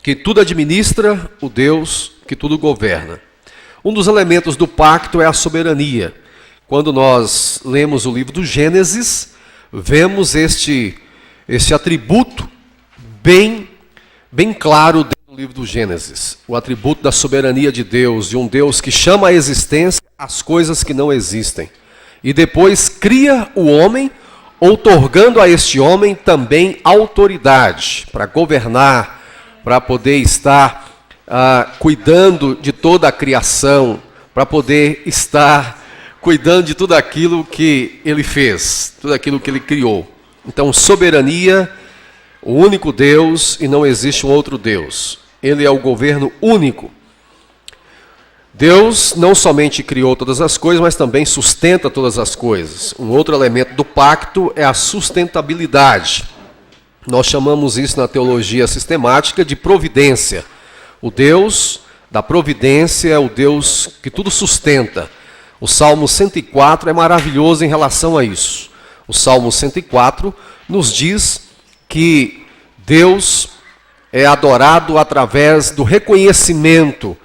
que tudo administra, o Deus que tudo governa. Um dos elementos do pacto é a soberania. Quando nós lemos o livro do Gênesis, vemos este atributo bem claro dentro do livro do Gênesis. O atributo da soberania de Deus, de um Deus que chama à existência as coisas que não existem. E depois cria o homem, outorgando a este homem também autoridade para governar, para poder estar cuidando de toda a criação, para poder estar cuidando de tudo aquilo que ele fez, tudo aquilo que ele criou. Então, soberania, o único Deus e não existe um outro Deus. Ele é o governo único. Deus não somente criou todas as coisas, mas também sustenta todas as coisas. Um outro elemento do pacto é a sustentabilidade. Nós chamamos isso na teologia sistemática de providência. O Deus da providência é o Deus que tudo sustenta. O Salmo 104 é maravilhoso em relação a isso. O Salmo 104 nos diz que Deus é adorado através do reconhecimento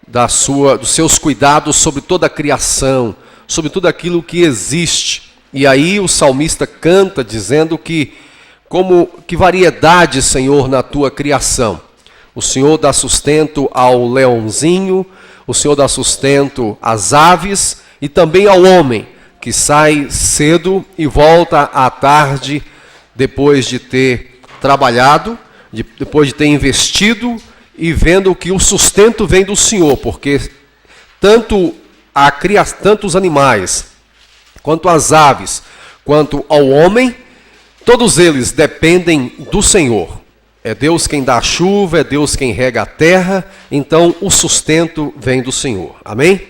dos seus cuidados sobre toda a criação, sobre tudo aquilo que existe. E aí o salmista canta dizendo que variedade, Senhor, na tua criação. O Senhor dá sustento ao leãozinho, o Senhor dá sustento às aves e também ao homem, que sai cedo e volta à tarde, depois de ter trabalhado, depois de ter investido e vendo que o sustento vem do Senhor, porque tanto os animais, quanto as aves, quanto ao homem, todos eles dependem do Senhor. É Deus quem dá a chuva, é Deus quem rega a terra, então o sustento vem do Senhor. Amém?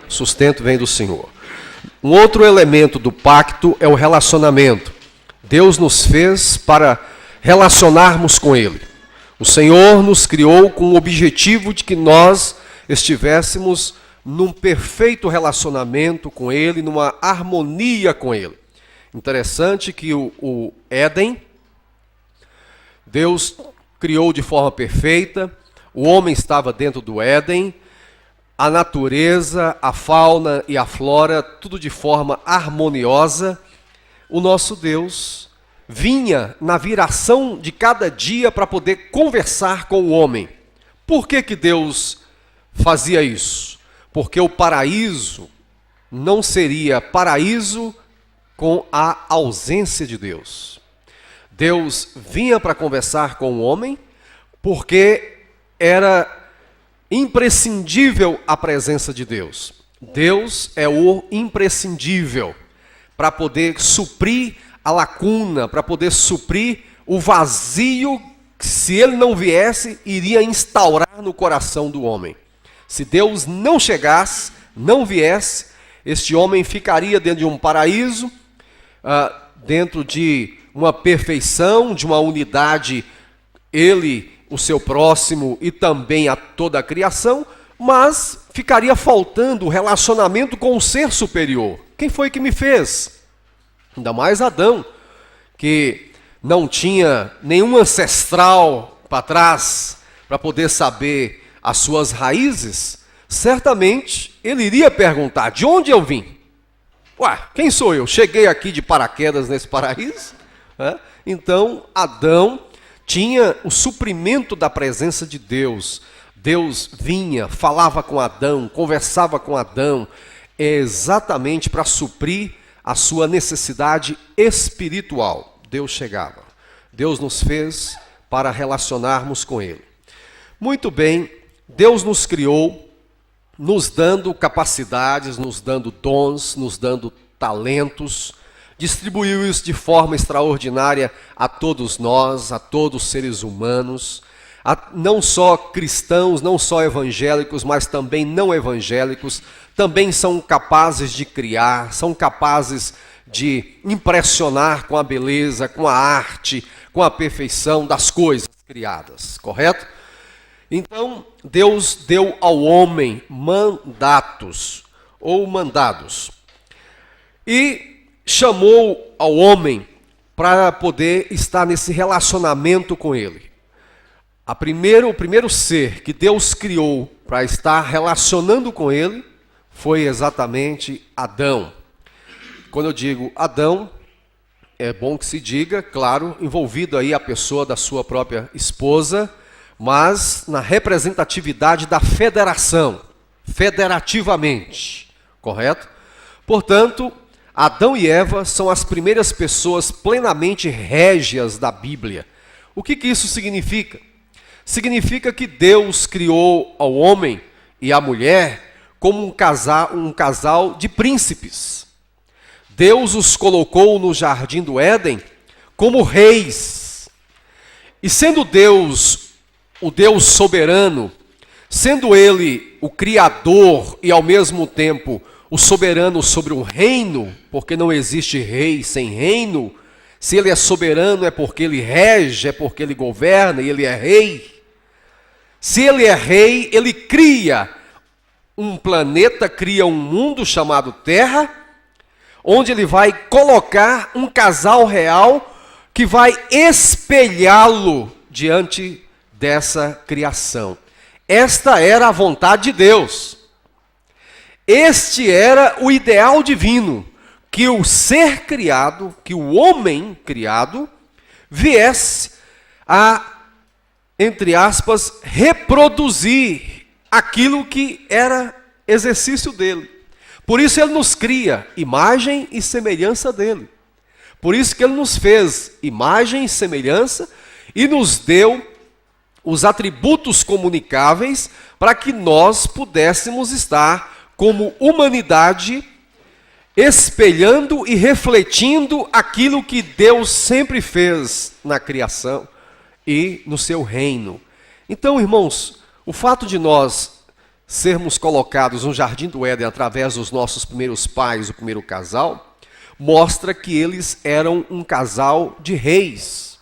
O sustento vem do Senhor. Um outro elemento do pacto é o relacionamento. Deus nos fez para relacionarmos com Ele. O Senhor nos criou com o objetivo de que nós estivéssemos num perfeito relacionamento com Ele, numa harmonia com Ele. Interessante que o Éden, Deus criou de forma perfeita, o homem estava dentro do Éden, a natureza, a fauna e a flora, tudo de forma harmoniosa. O nosso Deus vinha na viração de cada dia para poder conversar com o homem. Por que Deus fazia isso? Porque o paraíso não seria paraíso com a ausência de Deus. Deus vinha para conversar com o homem porque era imprescindível a presença de Deus. Deus é o imprescindível para poder suprir a lacuna, para poder suprir o vazio que, se ele não viesse, iria instaurar no coração do homem. Se Deus não chegasse, não viesse, este homem ficaria dentro de um paraíso, dentro de uma perfeição, de uma unidade, ele, o seu próximo e também a toda a criação, mas ficaria faltando o relacionamento com o ser superior. Quem foi que me fez? Ainda mais Adão, que não tinha nenhum ancestral para trás para poder saber as suas raízes. Certamente ele iria perguntar: de onde eu vim? Ué, quem sou eu? Cheguei aqui de paraquedas nesse paraíso? Então Adão tinha o suprimento da presença de Deus. Deus vinha, falava com Adão, conversava com Adão, exatamente para suprir a sua necessidade espiritual. Deus chegava. Deus nos fez para relacionarmos com Ele. Muito bem, Deus nos criou, nos dando capacidades, nos dando dons, nos dando talentos, distribuiu isso de forma extraordinária a todos nós, a todos os seres humanos, não só cristãos, não só evangélicos, mas também não evangélicos, também são capazes de criar, são capazes de impressionar com a beleza, com a arte, com a perfeição das coisas criadas, correto? Então, Deus deu ao homem mandatos, ou mandados, e chamou ao homem para poder estar nesse relacionamento com ele. O primeiro ser que Deus criou para estar relacionando com ele foi exatamente Adão. Quando eu digo Adão, é bom que se diga, claro, envolvido aí a pessoa da sua própria esposa, mas na representatividade da federação, federativamente, correto? Portanto, Adão e Eva são as primeiras pessoas plenamente régias da Bíblia. O que isso significa? Significa que Deus criou ao homem e à mulher como um casal de príncipes. Deus os colocou no jardim do Éden como reis. E sendo Deus o Deus soberano, sendo Ele o Criador e ao mesmo tempo o soberano sobre um reino, porque não existe rei sem reino, se Ele é soberano é porque Ele rege, é porque Ele governa e Ele é rei. Se Ele é rei, Ele cria um planeta, cria um mundo chamado Terra, onde Ele vai colocar um casal real que vai espelhá-lo diante dessa criação. Esta era a vontade de Deus. Este era o ideal divino, que o ser criado, que o homem criado, viesse a, entre aspas, reproduzir aquilo que era exercício dele. Por isso ele nos cria imagem e semelhança dele. Por isso que ele nos fez imagem e semelhança e nos deu os atributos comunicáveis para que nós pudéssemos estar como humanidade espelhando e refletindo aquilo que Deus sempre fez na criação e no seu reino. Então, irmãos, o fato de nós sermos colocados no Jardim do Éden através dos nossos primeiros pais, o primeiro casal, mostra que eles eram um casal de reis,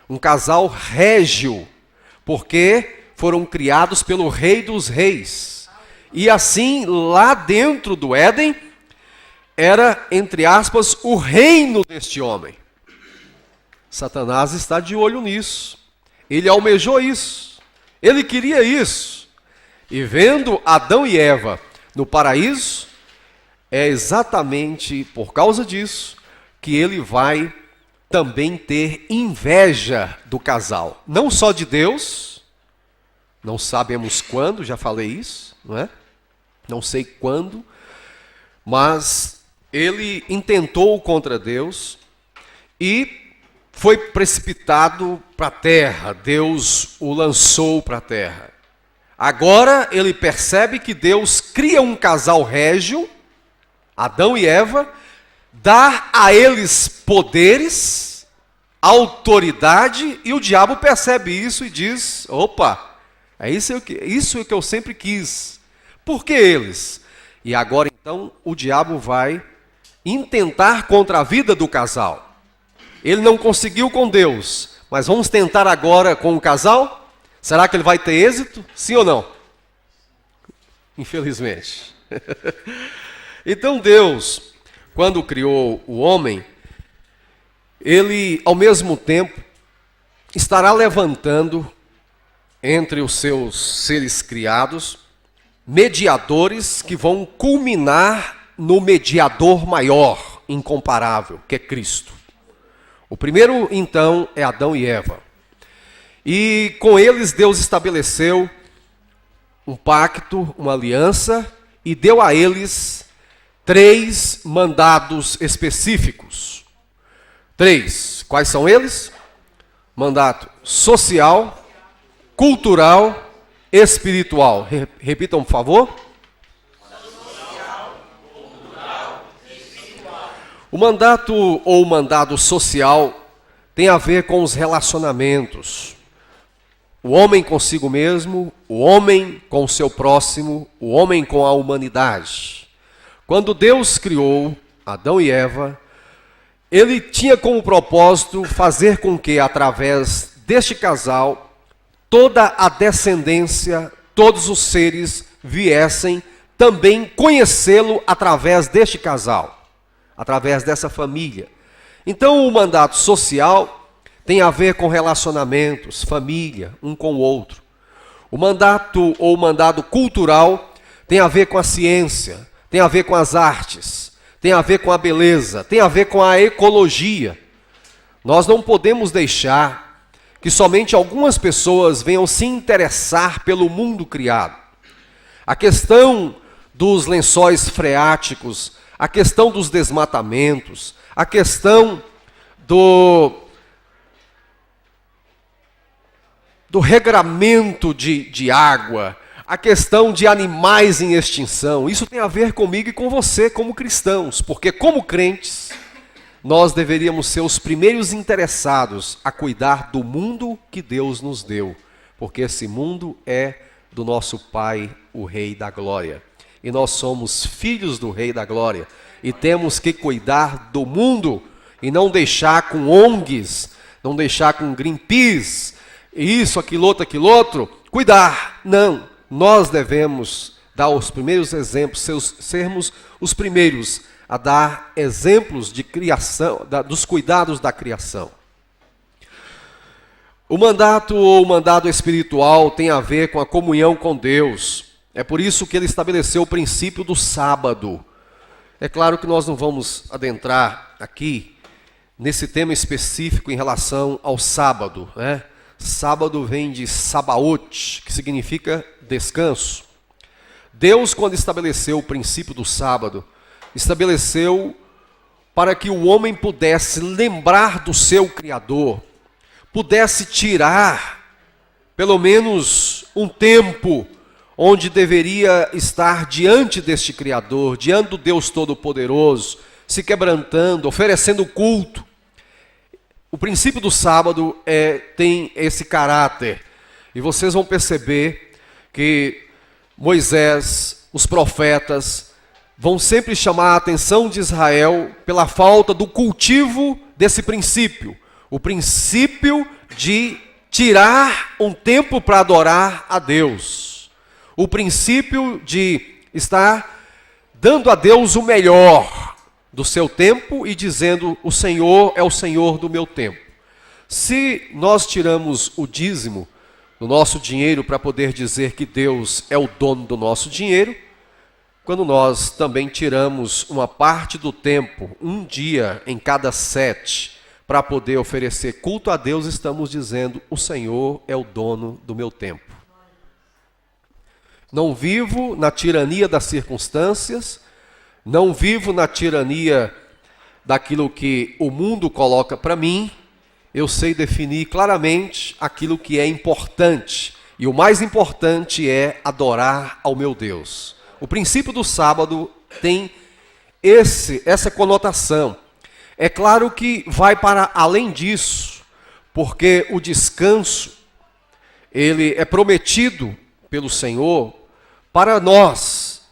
um casal régio, porque foram criados pelo Rei dos Reis. E assim, lá dentro do Éden, era, entre aspas, o reino deste homem. Satanás está de olho nisso. Ele almejou isso. Ele queria isso. E vendo Adão e Eva no paraíso, é exatamente por causa disso que ele vai também ter inveja do casal. Não só de Deus, não sabemos quando, já falei isso, não é? Não sei quando, mas ele intentou contra Deus e foi precipitado para a terra. Deus o lançou para a terra. Agora ele percebe que Deus cria um casal régio, Adão e Eva, dá a eles poderes, autoridade, e o diabo percebe isso e diz: opa, é isso que eu sempre quis. Por que eles? E agora então o diabo vai intentar contra a vida do casal. Ele não conseguiu com Deus, mas vamos tentar agora com o casal? Será que ele vai ter êxito? Sim ou não? Infelizmente. Então Deus, quando criou o homem, ele ao mesmo tempo estará levantando entre os seus seres criados mediadores que vão culminar no mediador maior, incomparável, que é Cristo. O primeiro, então, é Adão e Eva. E com eles Deus estabeleceu um pacto, uma aliança, e deu a eles 3 mandados específicos. 3. Quais são eles? Mandato social, cultural, espiritual. Repitam, por favor. O mandato ou mandado social tem a ver com os relacionamentos. O homem consigo mesmo, o homem com o seu próximo, o homem com a humanidade. Quando Deus criou Adão e Eva, ele tinha como propósito fazer com que, através deste casal, toda a descendência, todos os seres viessem também conhecê-lo através deste casal, através dessa família. Então o mandato social tem a ver com relacionamentos, família, um com o outro. O mandato ou mandado cultural tem a ver com a ciência, tem a ver com as artes, tem a ver com a beleza, tem a ver com a ecologia. Nós não podemos deixar que somente algumas pessoas venham se interessar pelo mundo criado. A questão dos lençóis freáticos, a questão dos desmatamentos, a questão do regramento de água, a questão de animais em extinção, isso tem a ver comigo e com você como cristãos, porque como crentes, nós deveríamos ser os primeiros interessados a cuidar do mundo que Deus nos deu, porque esse mundo é do nosso Pai, o Rei da Glória. E nós somos filhos do Rei da Glória. E temos que cuidar do mundo e não deixar com ONGs, não deixar com Greenpeace, isso, aquilo outro, cuidar. Não, nós devemos dar os primeiros exemplos, sermos os primeiros a dar exemplos de criação, dos cuidados da criação. O mandato ou o mandado espiritual tem a ver com a comunhão com Deus. É por isso que ele estabeleceu o princípio do sábado. É claro que nós não vamos adentrar aqui nesse tema específico em relação ao sábado, né? Sábado vem de sabaote, que significa descanso. Deus, quando estabeleceu o princípio do sábado, estabeleceu para que o homem pudesse lembrar do seu Criador, pudesse tirar pelo menos um tempo onde deveria estar diante deste Criador, diante do Deus Todo-Poderoso, se quebrantando, oferecendo culto. O princípio do sábado tem esse caráter. E vocês vão perceber que Moisés, os profetas, vão sempre chamar a atenção de Israel pela falta do cultivo desse princípio. O princípio de tirar um tempo para adorar a Deus. O princípio de estar dando a Deus o melhor do seu tempo e dizendo: o Senhor é o Senhor do meu tempo. Se nós tiramos o dízimo do nosso dinheiro para poder dizer que Deus é o dono do nosso dinheiro, quando nós também tiramos uma parte do tempo, um dia em cada 7, para poder oferecer culto a Deus, estamos dizendo: o Senhor é o dono do meu tempo. Não vivo na tirania das circunstâncias, não vivo na tirania daquilo que o mundo coloca para mim. Eu sei definir claramente aquilo que é importante. E o mais importante é adorar ao meu Deus. O princípio do sábado tem essa conotação. É claro que vai para além disso, porque o descanso, ele é prometido pelo Senhor para nós,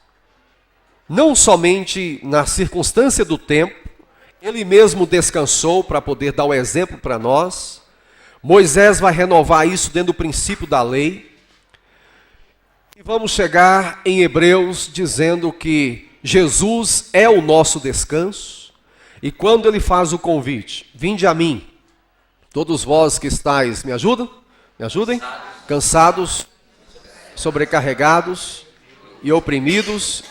não somente na circunstância do tempo. Ele mesmo descansou para poder dar o exemplo para nós. Moisés vai renovar isso dentro do princípio da lei. E vamos chegar em Hebreus dizendo que Jesus é o nosso descanso. E quando ele faz o convite: vinde a mim, todos vós que estáis, me ajudam? Me ajudem? Cansados, sobrecarregados e oprimidos,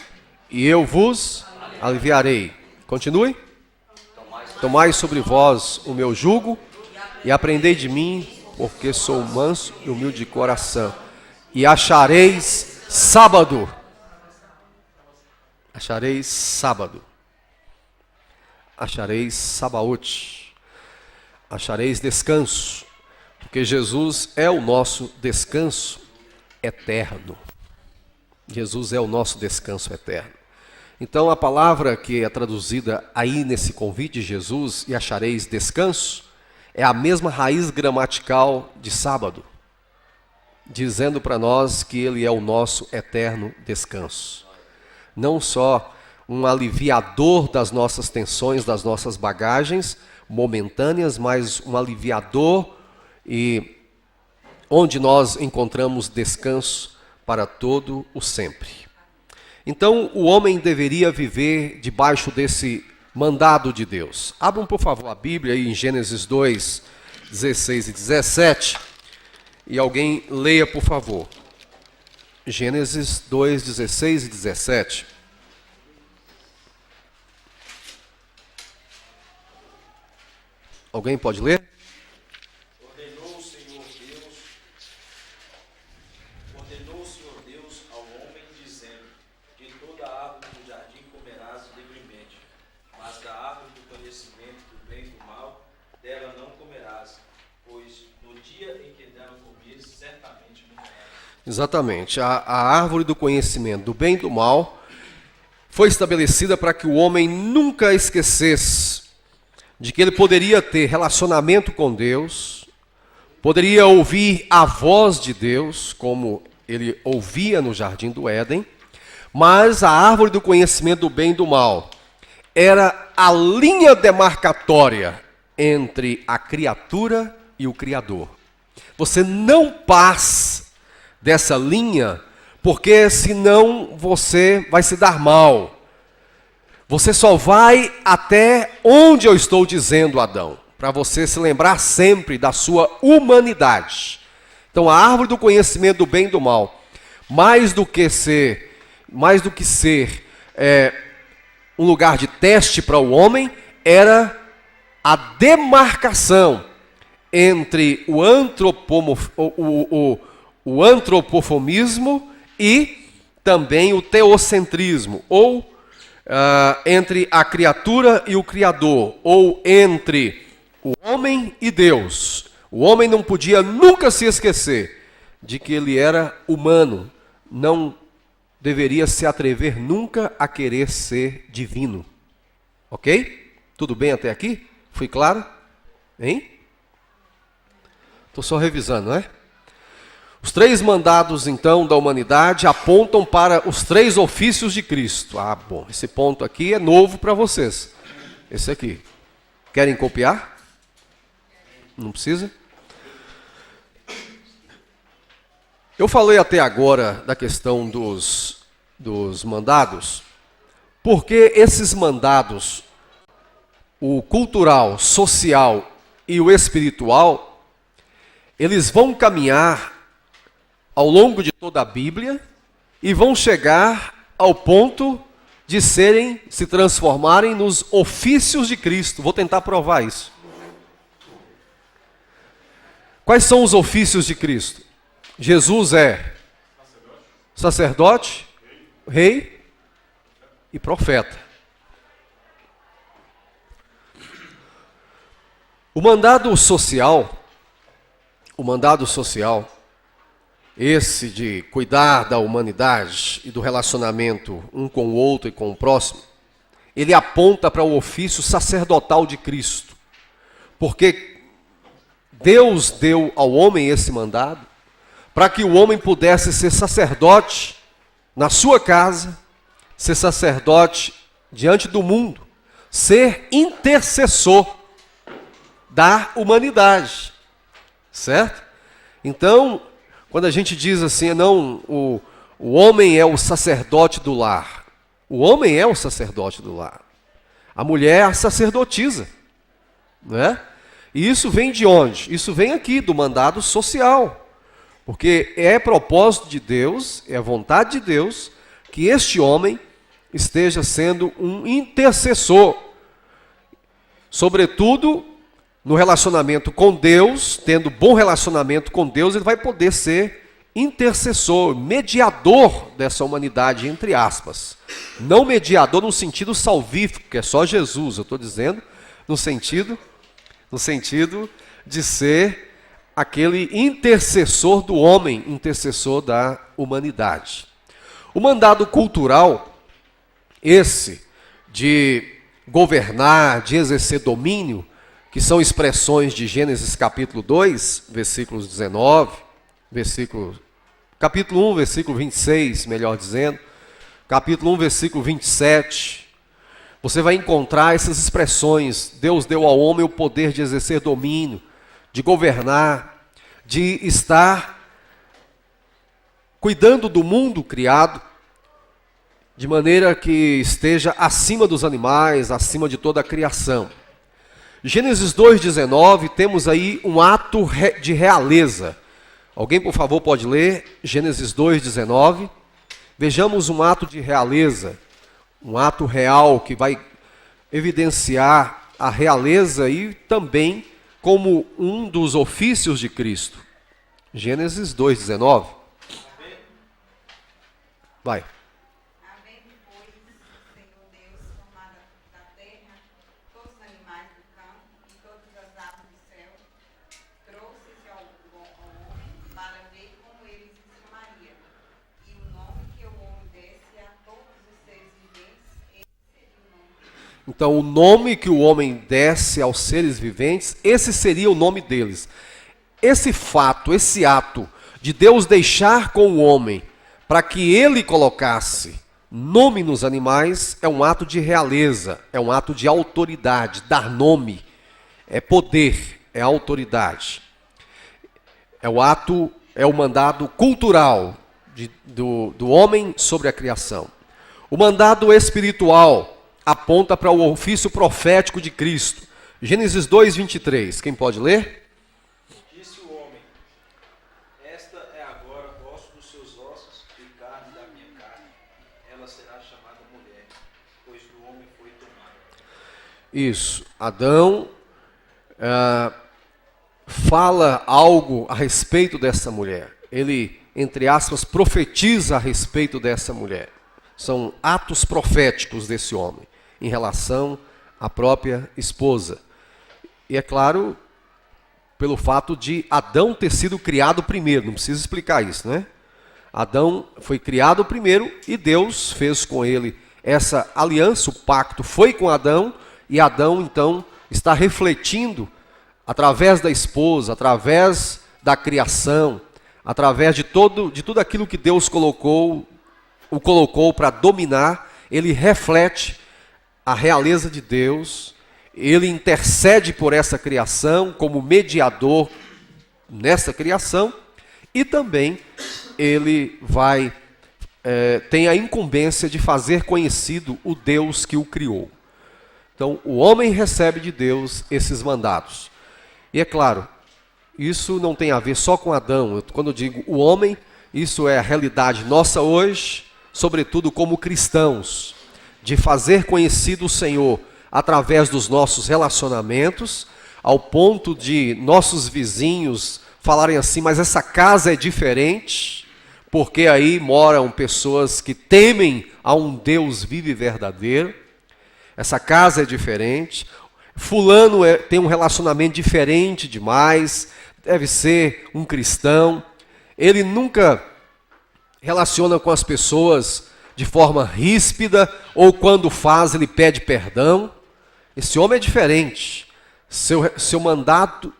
e eu vos aliviarei. Continue. Tomai sobre vós o meu jugo e aprendei de mim, porque sou manso e humilde de coração, e achareis sábado. Achareis sábado. Achareis sabaote. Achareis descanso, porque Jesus é o nosso descanso eterno. Jesus é o nosso descanso eterno. Então a palavra que é traduzida aí nesse convite de Jesus, e achareis descanso, é a mesma raiz gramatical de sábado, dizendo para nós que ele é o nosso eterno descanso. Não só um aliviador das nossas tensões, das nossas bagagens momentâneas, mas um aliviador e onde nós encontramos descanso para todo o sempre. Então, o homem deveria viver debaixo desse mandado de Deus. Abram, por favor, a Bíblia aí em Gênesis 2, 16 e 17. E alguém leia, por favor. Gênesis 2, 16 e 17. Alguém pode ler? Ordenou o Senhor Deus ao homem, dizendo: de toda a árvore do jardim comerás livremente, mas da árvore do conhecimento do bem e do mal, dela não comerás, pois no dia em que dela comeres, certamente morrerás. Exatamente. A árvore do conhecimento do bem e do mal foi estabelecida para que o homem nunca esquecesse de que ele poderia ter relacionamento com Deus, poderia ouvir a voz de Deus, como ele ouvia no Jardim do Éden, mas a árvore do conhecimento do bem e do mal era a linha demarcatória entre a criatura e o Criador. Você não passa dessa linha, porque senão você vai se dar mal. Você só vai até onde eu estou dizendo, Adão, para você se lembrar sempre da sua humanidade. Então, a árvore do conhecimento do bem e do mal, mais do que ser um lugar de teste para o homem, era a demarcação entre o antropofomismo e também o teocentrismo, ou entre a criatura e o Criador, ou entre o homem e Deus. O homem não podia nunca se esquecer de que ele era humano, não deveria se atrever nunca a querer ser divino. Ok? Tudo bem até aqui? Fui claro? Hein? Estou só revisando, né? Os 3 mandados, então, da humanidade apontam para os 3 ofícios de Cristo. Ah, bom, esse ponto aqui é novo para vocês. Esse aqui. Querem copiar? Não precisa? Eu falei até agora da questão dos mandados, porque esses mandados, o cultural, social e o espiritual, eles vão caminhar ao longo de toda a Bíblia e vão chegar ao ponto de se transformarem nos ofícios de Cristo. Vou tentar provar isso. Quais são os ofícios de Cristo? Jesus é sacerdote, rei e profeta. O mandado social, esse de cuidar da humanidade e do relacionamento um com o outro e com o próximo, ele aponta para o ofício sacerdotal de Cristo. Porque Deus deu ao homem esse mandado para que o homem pudesse ser sacerdote na sua casa, ser sacerdote diante do mundo, ser intercessor da humanidade. Certo? Então, quando a gente diz assim, não, o homem é o sacerdote do lar. O homem é o sacerdote do lar. A mulher é a sacerdotisa. Né? E isso vem de onde? Isso vem aqui, do mandado social. Porque é propósito de Deus, é a vontade de Deus, que este homem esteja sendo um intercessor. Sobretudo no relacionamento com Deus, tendo bom relacionamento com Deus, ele vai poder ser intercessor, mediador dessa humanidade, entre aspas. Não mediador no sentido salvífico, que é só Jesus, eu estou dizendo, no sentido de ser aquele intercessor do homem, intercessor da humanidade. O mandado cultural, esse de governar, de exercer domínio, que são expressões de Gênesis capítulo 2, versículos 19, capítulo 1, versículo 26, melhor dizendo, capítulo 1, versículo 27, você vai encontrar essas expressões. Deus deu ao homem o poder de exercer domínio, de governar, de estar cuidando do mundo criado, de maneira que esteja acima dos animais, acima de toda a criação. Gênesis 2,19, temos aí um ato de realeza. Alguém, por favor, pode ler Gênesis 2,19. Vejamos um ato de realeza, um ato real que vai evidenciar a realeza e também como um dos ofícios de Cristo. Gênesis 2,19. Vai. Havendo, pois, o Senhor Deus formado da terra todos os animais do campo e todas as aves do céu, trouxe-se ao homem para ver como ele se chamaria. E o nome que o homem desse a todos os seres viventes, esse seria o nome dele. Então, o nome que o homem desse aos seres viventes, esse seria o nome deles. Esse fato, esse ato de Deus deixar com o homem para que ele colocasse nome nos animais, é um ato de realeza, é um ato de autoridade. Dar nome é poder, é autoridade. É o ato, é o mandado cultural do homem sobre a criação. O mandado espiritual aponta para o ofício profético de Cristo. Gênesis 2:23, quem pode ler? Disse o homem: esta é agora osso dos seus ossos e carne da minha carne. Ela será chamada mulher, pois do homem foi tomada. Isso, Adão fala algo a respeito dessa mulher. Ele, entre aspas, profetiza a respeito dessa mulher. São atos proféticos desse homem em relação à própria esposa. E é claro, pelo fato de Adão ter sido criado primeiro, não precisa explicar isso, né? Adão foi criado primeiro e Deus fez com ele essa aliança, o pacto foi com Adão, e Adão então está refletindo através da esposa, através da criação, através de tudo aquilo que Deus o colocou para dominar, ele reflete a realeza de Deus, ele intercede por essa criação como mediador nessa criação, e também ele tem a incumbência de fazer conhecido o Deus que o criou. Então, o homem recebe de Deus esses mandados. E é claro, isso não tem a ver só com Adão. Quando eu digo o homem, isso é a realidade nossa hoje, sobretudo como cristãos, de fazer conhecido o Senhor através dos nossos relacionamentos, ao ponto de nossos vizinhos falarem assim, mas essa casa é diferente, porque aí moram pessoas que temem a um Deus vivo e verdadeiro. Essa casa é diferente. Fulano tem um relacionamento diferente demais, deve ser um cristão. Ele nunca relaciona com as pessoas de forma ríspida, ou quando faz ele pede perdão. Esse homem é diferente. Seu mandato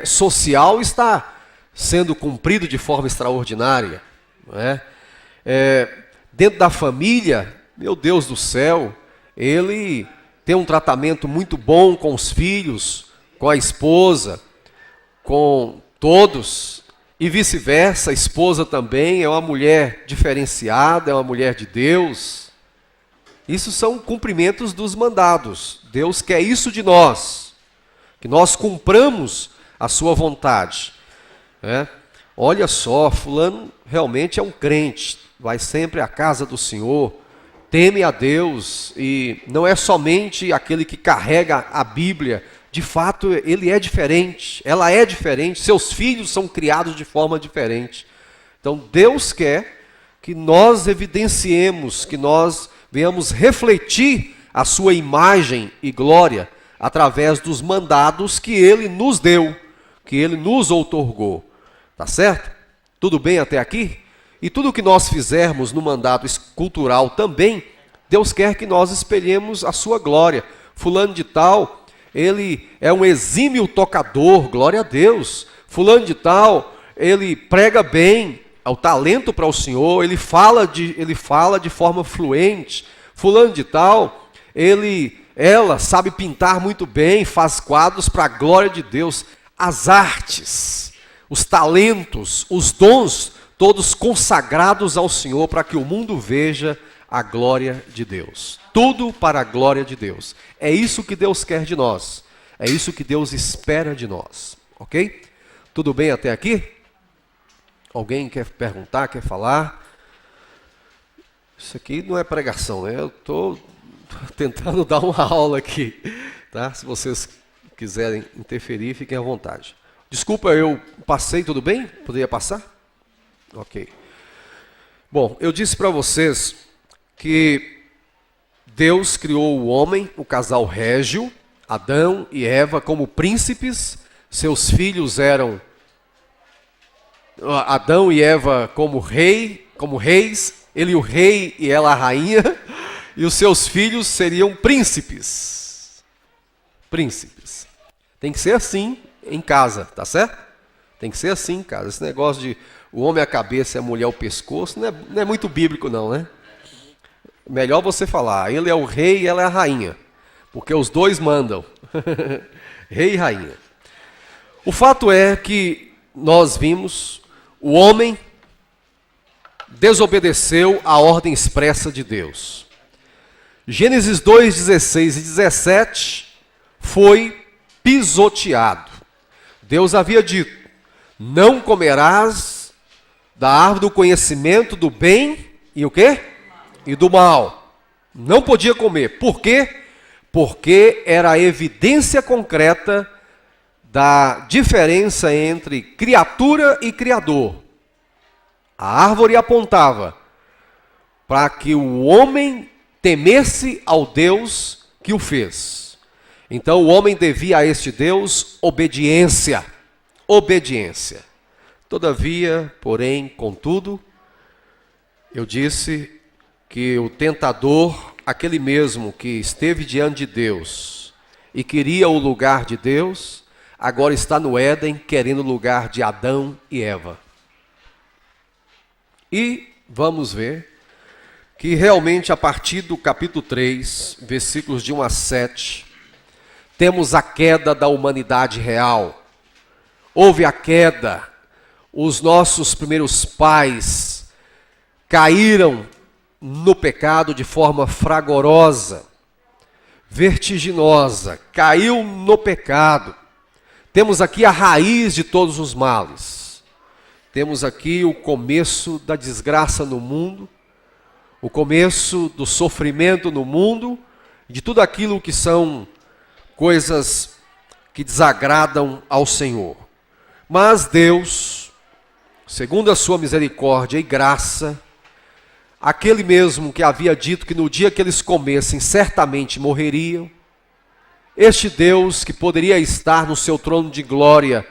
social está sendo cumprido de forma extraordinária. Não é? Dentro da família, meu Deus do céu, ele tem um tratamento muito bom com os filhos, com a esposa, com todos. E vice-versa, a esposa também é uma mulher diferenciada, é uma mulher de Deus. Isso são cumprimentos dos mandados. Deus quer isso de nós, que nós cumpramos a sua vontade. Olha só, fulano realmente é um crente, vai sempre à casa do Senhor, teme a Deus, e não é somente aquele que carrega a Bíblia. De fato, ele é diferente, ela é diferente, seus filhos são criados de forma diferente. Então, Deus quer que nós evidenciemos, que nós venhamos refletir a sua imagem e glória através dos mandados que ele nos deu, que ele nos outorgou. Tá certo? Tudo bem até aqui? E tudo que nós fizermos no mandado cultural também, Deus quer que nós espelhemos a sua glória. Fulano de tal, ele é um exímio tocador, glória a Deus. Fulano de tal, ele prega bem, é o talento para o Senhor, ele fala de forma fluente. Fulano de tal, ela sabe pintar muito bem, faz quadros para a glória de Deus. As artes, os talentos, os dons, todos consagrados ao Senhor para que o mundo veja a glória de Deus. Tudo para a glória de Deus. É isso que Deus quer de nós. É isso que Deus espera de nós, ok? Tudo bem até aqui? Alguém quer perguntar, quer falar? Isso aqui não é pregação, né? Eu estou tentando dar uma aula aqui, tá? Se vocês quiserem interferir, fiquem à vontade. Desculpa, eu passei, tudo bem? Poderia passar? Ok. Bom, eu disse para vocês que Deus criou o homem, o casal régio, Adão e Eva, como príncipes. Seus filhos eram Adão e Eva como reis, ele o rei e ela a rainha, e os seus filhos seriam príncipes. Príncipes. Tem que ser assim em casa, tá certo? Tem que ser assim em casa. Esse negócio de o homem a cabeça e a mulher o pescoço não é muito bíblico não, né? Melhor você falar, ele é o rei e ela é a rainha, porque os dois mandam. Rei e rainha. O fato é que nós vimos o homem desobedeceu à ordem expressa de Deus. Gênesis 2, 16 e 17 foi pisoteado. Deus havia dito: não comerás da árvore do conhecimento do bem e o quê? E do mal. Não podia comer. Por quê? Porque era a evidência concreta da diferença entre criatura e criador. A árvore apontava para que o homem temesse ao Deus que o fez. Então o homem devia a este Deus obediência. Obediência. Todavia, porém, contudo, eu disse que o tentador, aquele mesmo que esteve diante de Deus e queria o lugar de Deus, agora está no Éden querendo o lugar de Adão e Eva. E vamos ver que realmente a partir do capítulo 3, versículos de 1 a 7, temos a queda da humanidade real. Houve a queda, os nossos primeiros pais caíram no pecado de forma fragorosa, vertiginosa, caiu no pecado. Temos aqui a raiz de todos os males. Temos aqui o começo da desgraça no mundo, o começo do sofrimento no mundo, de tudo aquilo que são coisas que desagradam ao Senhor. Mas Deus, segundo a sua misericórdia e graça, aquele mesmo que havia dito que no dia que eles comessem certamente morreriam, este Deus que poderia estar no seu trono de glória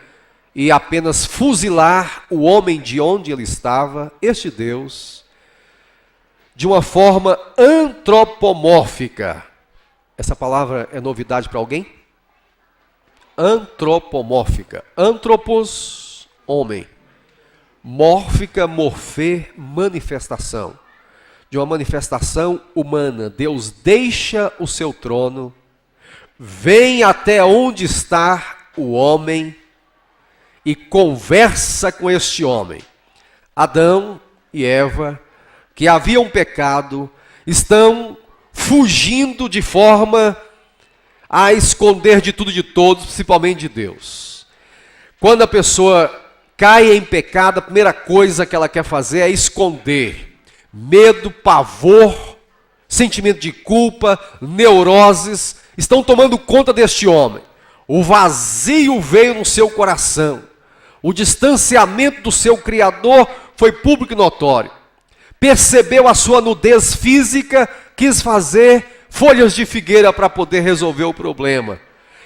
e apenas fuzilar o homem de onde ele estava, este Deus, de uma forma antropomórfica. Essa palavra é novidade para alguém? Antropomórfica. Antropos, homem. Mórfica, morfê, manifestação. De uma manifestação humana. Deus deixa o seu trono, vem até onde está o homem e conversa com este homem. Adão e Eva, que haviam pecado, estão fugindo de forma a esconder de tudo e de todos, principalmente de Deus. Quando a pessoa cai em pecado, a primeira coisa que ela quer fazer é esconder. Medo, pavor, sentimento de culpa, neuroses, estão tomando conta deste homem. O vazio veio no seu coração. O distanciamento do seu Criador foi público e notório. Percebeu a sua nudez física, quis fazer folhas de figueira para poder resolver o problema.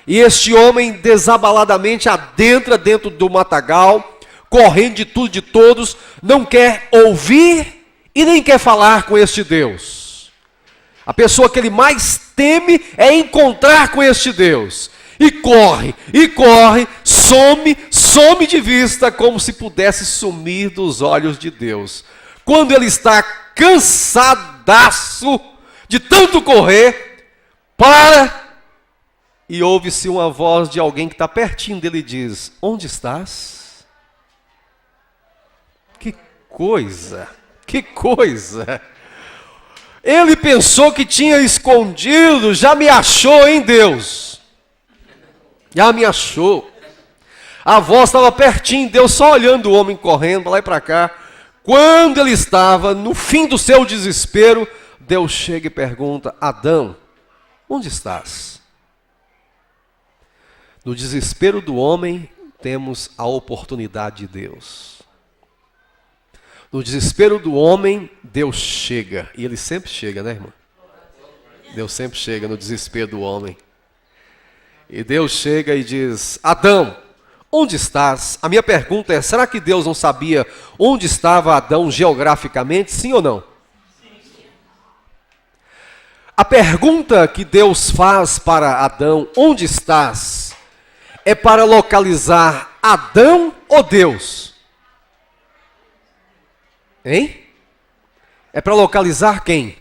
E este homem desabaladamente adentra dentro do matagal, correndo de tudo e de todos, não quer ouvir e nem quer falar com este Deus. A pessoa que ele mais teme é encontrar com este Deus. E corre, some de vista, como se pudesse sumir dos olhos de Deus. Quando ele está cansadaço de tanto correr, para e ouve-se uma voz de alguém que está pertinho dele e diz: onde estás? Que coisa, que coisa. Ele pensou que tinha escondido, já me achou em Deus. Já me achou. A voz estava pertinho, Deus só olhando o homem correndo para lá e para cá. Quando ele estava no fim do seu desespero, Deus chega e pergunta: Adão, onde estás? No desespero do homem, temos a oportunidade de Deus. No desespero do homem, Deus chega. E Ele sempre chega, né, irmão? Deus sempre chega no desespero do homem. E Deus chega e diz: Adão, onde estás? A minha pergunta é: será que Deus não sabia onde estava Adão geograficamente? Sim ou não? A pergunta que Deus faz para Adão, onde estás, é para localizar Adão ou Deus? Hein? É para localizar quem?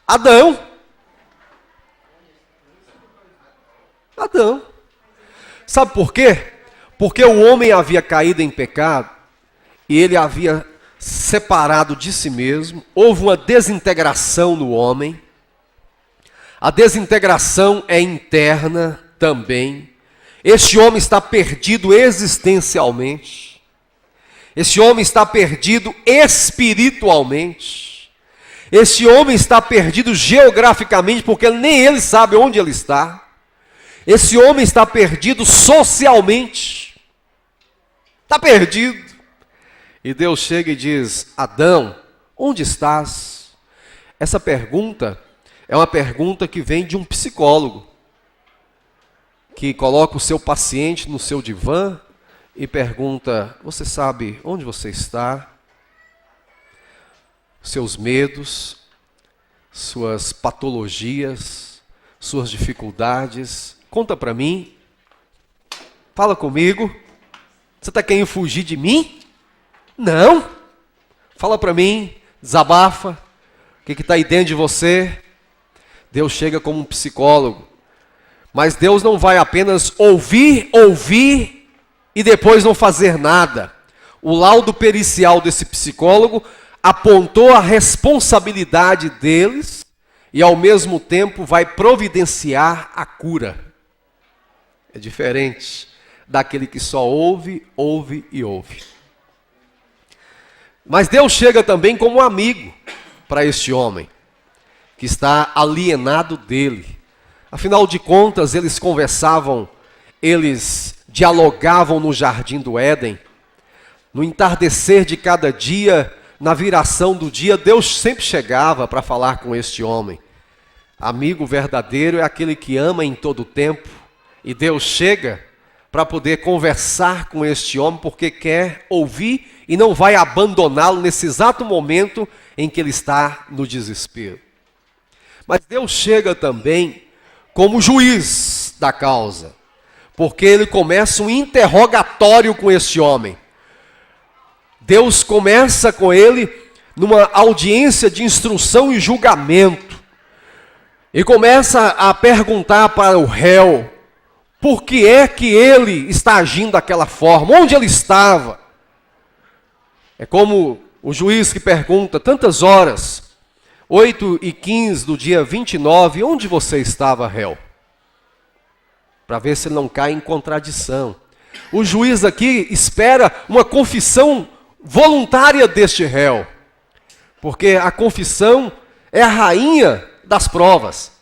Adão. Adão. Sabe por quê? Porque o homem havia caído em pecado e ele havia separado de si mesmo. Houve uma desintegração no homem. A desintegração é interna também. Este homem está perdido existencialmente. Esse homem está perdido espiritualmente. Esse homem está perdido geograficamente, porque nem ele sabe onde ele está. Esse homem está perdido socialmente. Está perdido. E Deus chega e diz: Adão, onde estás? Essa pergunta é uma pergunta que vem de um psicólogo, que coloca o seu paciente no seu divã e pergunta: você sabe onde você está? Seus medos, suas patologias, suas dificuldades. Conta para mim. Fala comigo. Você está querendo fugir de mim? Não. Fala para mim. Desabafa. O que está aí dentro de você? Deus chega como um psicólogo. Mas Deus não vai apenas ouvir e depois não fazer nada. O laudo pericial desse psicólogo apontou a responsabilidade deles e ao mesmo tempo vai providenciar a cura. É diferente daquele que só ouve. Mas Deus chega também como um amigo para este homem, que está alienado dele. Afinal de contas, eles conversavam, eles dialogavam no jardim do Éden. No entardecer de cada dia, na viração do dia, Deus sempre chegava para falar com este homem. Amigo verdadeiro é aquele que ama em todo tempo. E Deus chega para poder conversar com este homem, porque quer ouvir e não vai abandoná-lo nesse exato momento em que ele está no desespero. Mas Deus chega também como juiz da causa, porque ele começa um interrogatório com este homem. Deus começa com ele numa audiência de instrução e julgamento. E começa a perguntar para o réu, por que é que ele está agindo daquela forma? Onde ele estava? É como o juiz que pergunta, tantas horas, 8h15 do dia 29, onde você estava, réu? Para ver se ele não cai em contradição. O juiz aqui espera uma confissão voluntária deste réu, porque a confissão é a rainha das provas.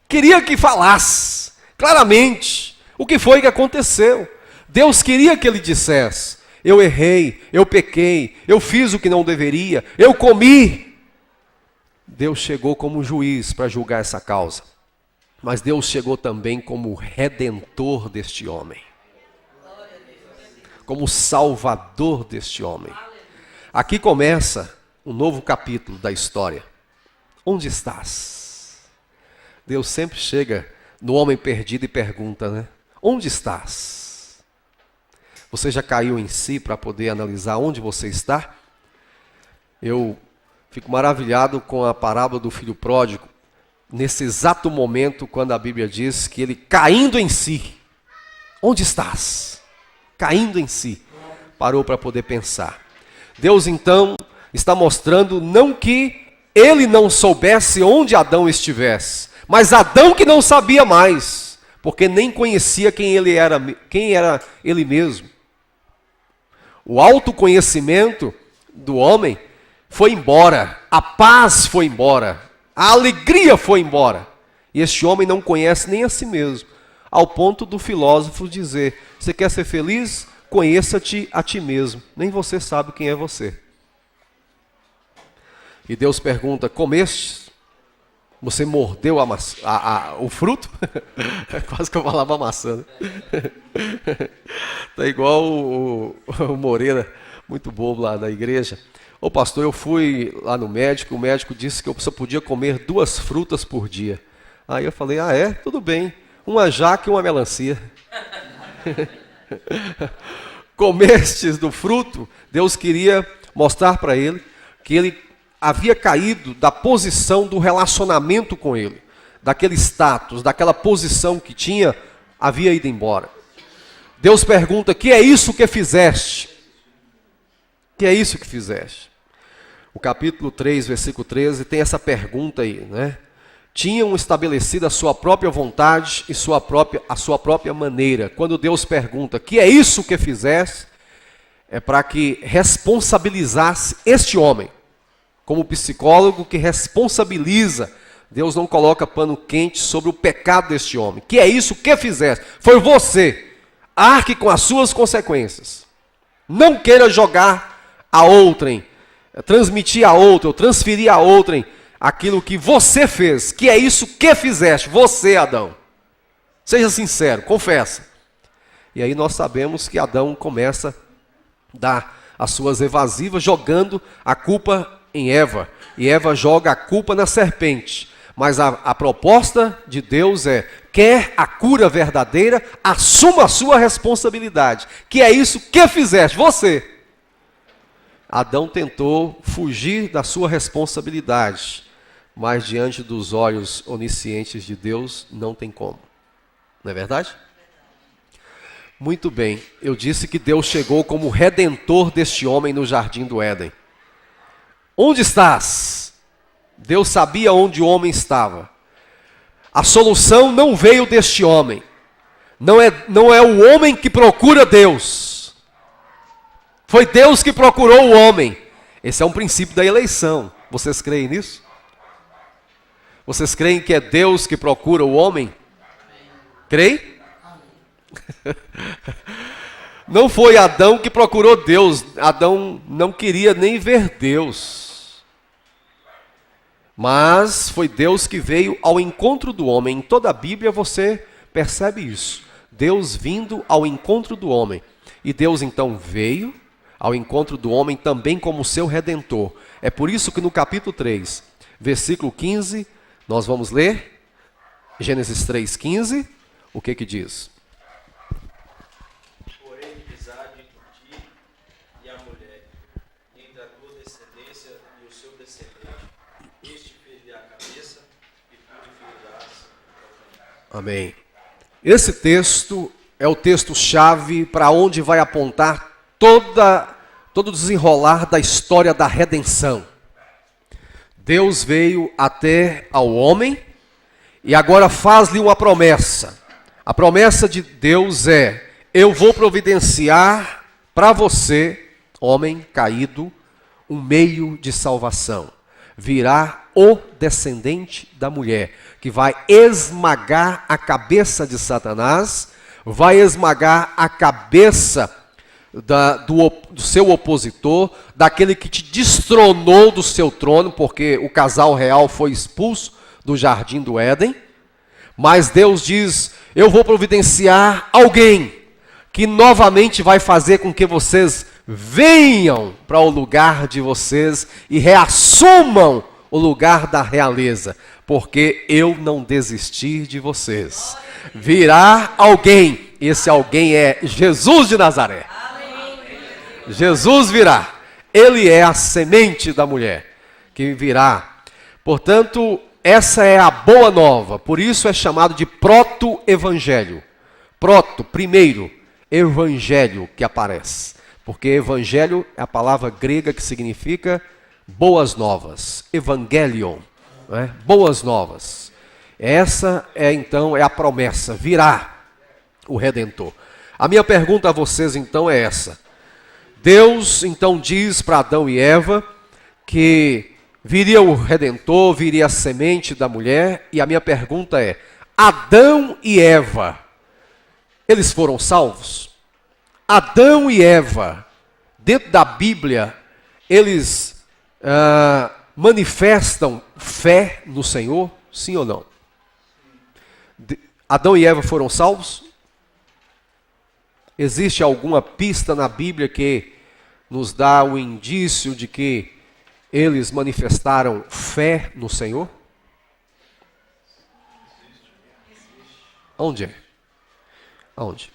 Queria que falasse claramente o que foi que aconteceu. Deus queria que ele dissesse: eu errei, eu pequei, eu fiz o que não deveria, eu comi. Deus chegou como juiz para julgar essa causa, mas Deus chegou também como redentor deste homem, como salvador deste homem. Aqui começa um novo capítulo da história. Onde estás? Deus sempre chega no homem perdido e pergunta, né? Onde estás? Você já caiu em si para poder analisar onde você está? Eu fico maravilhado com a parábola do filho pródigo, nesse exato momento quando a Bíblia diz que ele caindo em si. Onde estás? Caindo em si. Parou para poder pensar. Deus então está mostrando não que ele não soubesse onde Adão estivesse, mas Adão que não sabia mais. porque nem conhecia quem era ele mesmo. O autoconhecimento do homem foi embora, a paz foi embora, a alegria foi embora. E este homem não conhece nem a si mesmo, ao ponto do filósofo dizer: você quer ser feliz? Conheça-te a ti mesmo, nem você sabe quem é você. E Deus pergunta: comeste? Você mordeu o fruto? Quase que eu falava maçã, né? Tá igual o Moreira, muito bobo lá na igreja. Ô pastor, eu fui lá no médico, o médico disse que eu só podia comer 2 frutas por dia. Aí eu falei: ah é? Tudo bem, uma jaca e uma melancia. Comestes do fruto? Deus queria mostrar para ele que ele havia caído da posição do relacionamento com ele, daquele status, daquela posição que tinha, havia ido embora. Deus pergunta: que é isso que fizeste? Que é isso que fizeste? O capítulo 3, versículo 13, tem essa pergunta aí, né? Tinham estabelecido a sua própria vontade e a sua própria maneira. Quando Deus pergunta: que é isso que fizeste? É para que responsabilizasse este homem. Como psicólogo que responsabiliza, Deus não coloca pano quente sobre o pecado deste homem. Que é isso que fizeste? Foi você. Arque com as suas consequências. Não queira jogar a outrem, transmitir a outrem, ou transferir a outrem aquilo que você fez. Que é isso que fizeste? Você, Adão. Seja sincero, confessa. E aí nós sabemos que Adão começa a dar as suas evasivas, jogando a culpa em Eva, e Eva joga a culpa na serpente. Mas a proposta de Deus é: quer a cura verdadeira, assuma a sua responsabilidade. Que é isso que fizeste? Você. Adão tentou fugir da sua responsabilidade, mas diante dos olhos oniscientes de Deus não tem como. Não é verdade? Muito bem, eu disse que Deus chegou como redentor deste homem no jardim do Éden. Onde estás? Deus sabia onde o homem estava. A solução não veio deste homem. Não é o homem que procura Deus. Foi Deus que procurou o homem. Esse é um princípio da eleição. Vocês creem nisso? Vocês creem que é Deus que procura o homem? Creem? Não foi Adão que procurou Deus. Adão não queria nem ver Deus. Mas foi Deus que veio ao encontro do homem. Em toda a Bíblia você percebe isso. Deus vindo ao encontro do homem. E Deus então veio ao encontro do homem também como seu redentor. É por isso que no capítulo 3, versículo 15, nós vamos ler Gênesis 3,15. O que diz? Amém. Esse texto é o texto-chave para onde vai apontar todo o desenrolar da história da redenção. Deus veio até ao homem e agora faz-lhe uma promessa. A promessa de Deus é: eu vou providenciar para você, homem caído, um meio de salvação. Virá o descendente da mulher, que vai esmagar a cabeça de Satanás, vai esmagar a cabeça do seu opositor, daquele que te destronou do seu trono, porque o casal real foi expulso do jardim do Éden. Mas Deus diz: eu vou providenciar alguém que novamente vai fazer com que vocês venham para o lugar de vocês e reassumam o lugar da realeza, porque eu não desisti de vocês. Virá alguém, esse alguém é Jesus de Nazaré. Jesus virá, ele é a semente da mulher que virá. Portanto, essa é a boa nova, por isso é chamado de proto-evangelho. Proto, primeiro, evangelho que aparece. Porque evangelho é a palavra grega que significa boas novas. Evangelion, né? Boas novas. Essa é então a promessa, virá o Redentor. A minha pergunta a vocês então é essa. Deus então diz para Adão e Eva que viria o Redentor, viria a semente da mulher, e a minha pergunta é: Adão e Eva, eles foram salvos? Adão e Eva, dentro da Bíblia, eles manifestam fé no Senhor? Sim ou não? Adão e Eva foram salvos? Existe alguma pista na Bíblia que nos dá o indício de que eles manifestaram fé no Senhor? Onde é? Aonde?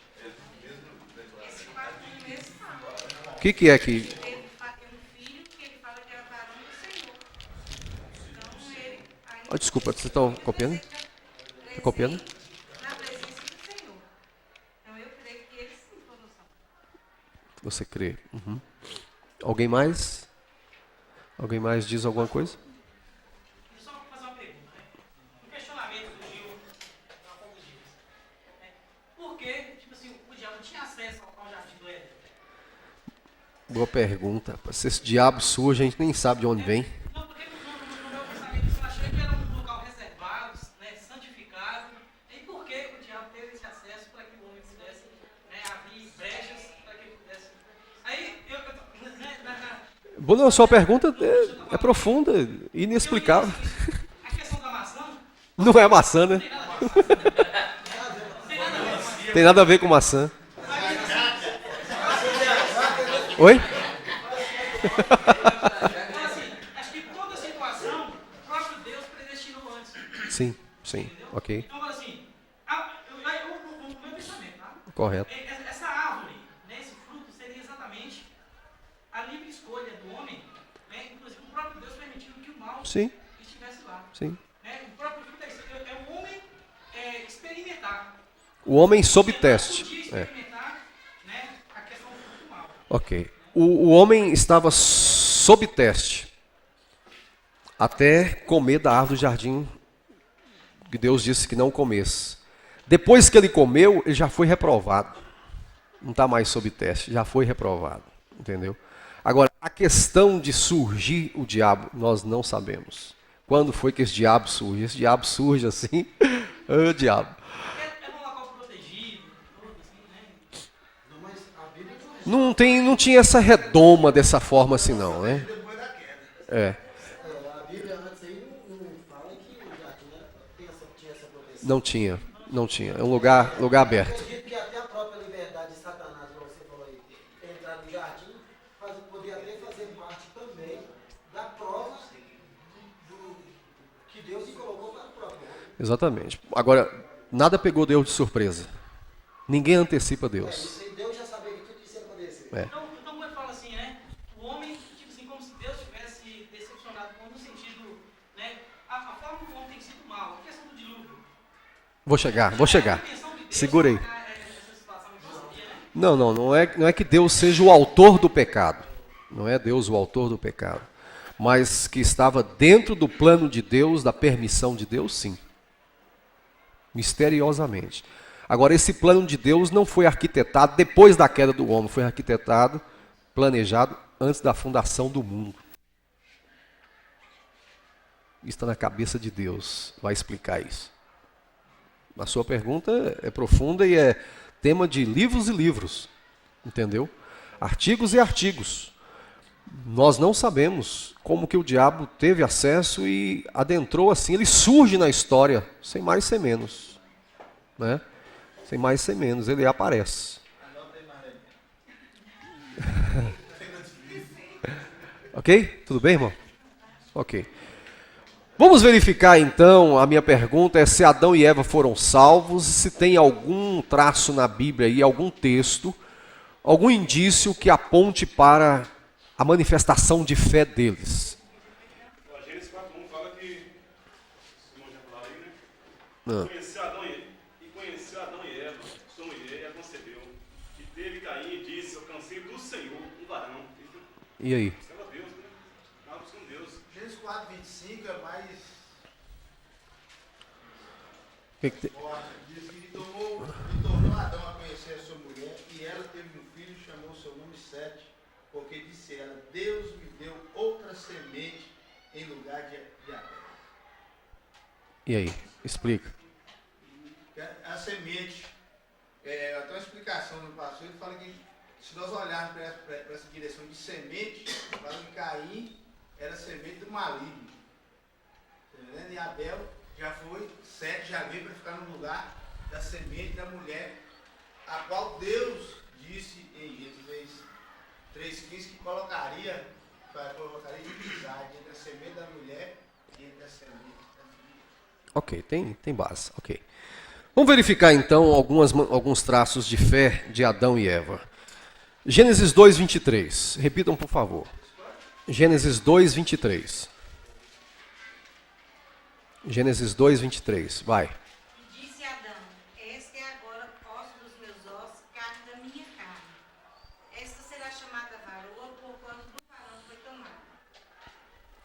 O que é que... Ele tem um filho que ele fala que era varão do Senhor. Então ele ainda desculpa, vocês estão copiando? Está copiando? na presença do Senhor. Então eu creio que eles sim foram salvos. Você crê? Uhum. Alguém mais? Alguém mais diz alguma coisa? Só fazer uma pergunta, né? Um questionamento surgiu há poucos dias. Né? Por que, tipo assim, o diabo tinha acesso ao jardim do Éden? Boa pergunta. Se esse diabo surge, a gente nem sabe de onde vem. Não, porque no meu pensamento eu achei que era um local reservado, né, santificado. E por que o diabo teve esse acesso para que o homem pudesse, né, abrir brechas para que ele pudesse... Aí, Bom, a sua pergunta é profunda, inexplicável. a questão da maçã Não é maçã, né? Tem nada a ver com maçã. Oi? então, assim, acho que toda situação, o próprio Deus predestinou antes. Sim, sim, ok. Então, assim, o meu pensamento, tá? Correto. Essa árvore, né, esse fruto, seria exatamente a livre escolha do homem, né? Inclusive o próprio Deus permitiu que o mal Sim, estivesse lá. sim. Né? O próprio fruto é o homem experimentar. O homem sob teste. Podia experimentar, né, a questão do fruto do mal. Ok. O homem estava sob teste até comer da árvore do jardim que Deus disse que não comesse. Depois que ele comeu, ele já foi reprovado. Não está mais sob teste, já foi reprovado. Entendeu? Agora, a questão de surgir o diabo, nós não sabemos. Quando foi que esse diabo surge? Esse diabo surge assim, o diabo. É um local protegido, tudo assim, né? Não tinha essa redoma dessa forma assim não, né? É. A Bíblia antes aí não fala que o jardim tinha essa proteção. Não tinha. É um lugar aberto. Eu acredito que até a própria liberdade de Satanás, como você falou aí, entrar no jardim, poder até fazer parte também da prova do que Deus lhe colocou para o próprio homem. Exatamente. Agora, nada pegou Deus de surpresa. Ninguém antecipa Deus. Isso aí Deus já sabia que tudo isso ia acontecer. É. Então quando ele fala assim, né? O homem, tipo assim, como se Deus tivesse decepcionado com no sentido, né? A forma como o homem tem sido mal, a questão do dilúvio. Vou chegar. A intenção de Deus Segura aí. colocar essa situação que não sabia, né? Não é que Deus seja o autor do pecado. Não é Deus o autor do pecado. Mas que estava dentro do plano de Deus, da permissão de Deus, sim. Misteriosamente. Agora, esse plano de Deus não foi arquitetado depois da queda do homem, foi arquitetado, planejado antes da fundação do mundo. Isso está na cabeça de Deus, vai explicar isso. A sua pergunta é profunda e é tema de livros e livros, entendeu? Artigos e artigos. Nós não sabemos como que o diabo teve acesso e adentrou assim, ele surge na história, sem mais sem menos, né? Sem mais sem menos, ele aparece. Ok? Tudo bem, irmão? Ok. Vamos verificar então, a minha pergunta é se Adão e Eva foram salvos, se tem algum traço na Bíblia aí, algum texto, algum indício que aponte para a manifestação de fé deles. A Gênesis 4:1 fala que, o irmão já falou aí, né? Conheceu Adão e Eva, sua mulher, e a concebeu. E teve Caim e disse: alcancei do Senhor um varão. E aí? Buscava Deus, né? Estava buscando Deus. Gênesis 4:25 é mais Diz que tornou Adão a conhecer a sua mulher, e ela teve um filho e chamou seu nome Sete, porque disse ela: Deus me deu outra semente em lugar de Abel. E aí? Explica. A semente, até uma explicação no pastor, ele fala que se nós olharmos para essa direção de semente, fala que Caim era semente do maligno. E Abel já foi, Sete já veio para ficar no lugar da semente da mulher, a qual Deus disse em Gênesis 3,15 que colocaria inimizade entre a semente da mulher e entre a semente da mulher. Ok, tem base. Ok. Vamos verificar então alguns traços de fé de Adão e Eva. Gênesis 2:23. Repitam, por favor. Gênesis 2:23. Gênesis 2:23. Vai. Disse Adão: Este é agora osso dos meus ossos, carne da minha carne. Esta será chamada varoa, porquanto do varão foi tomada.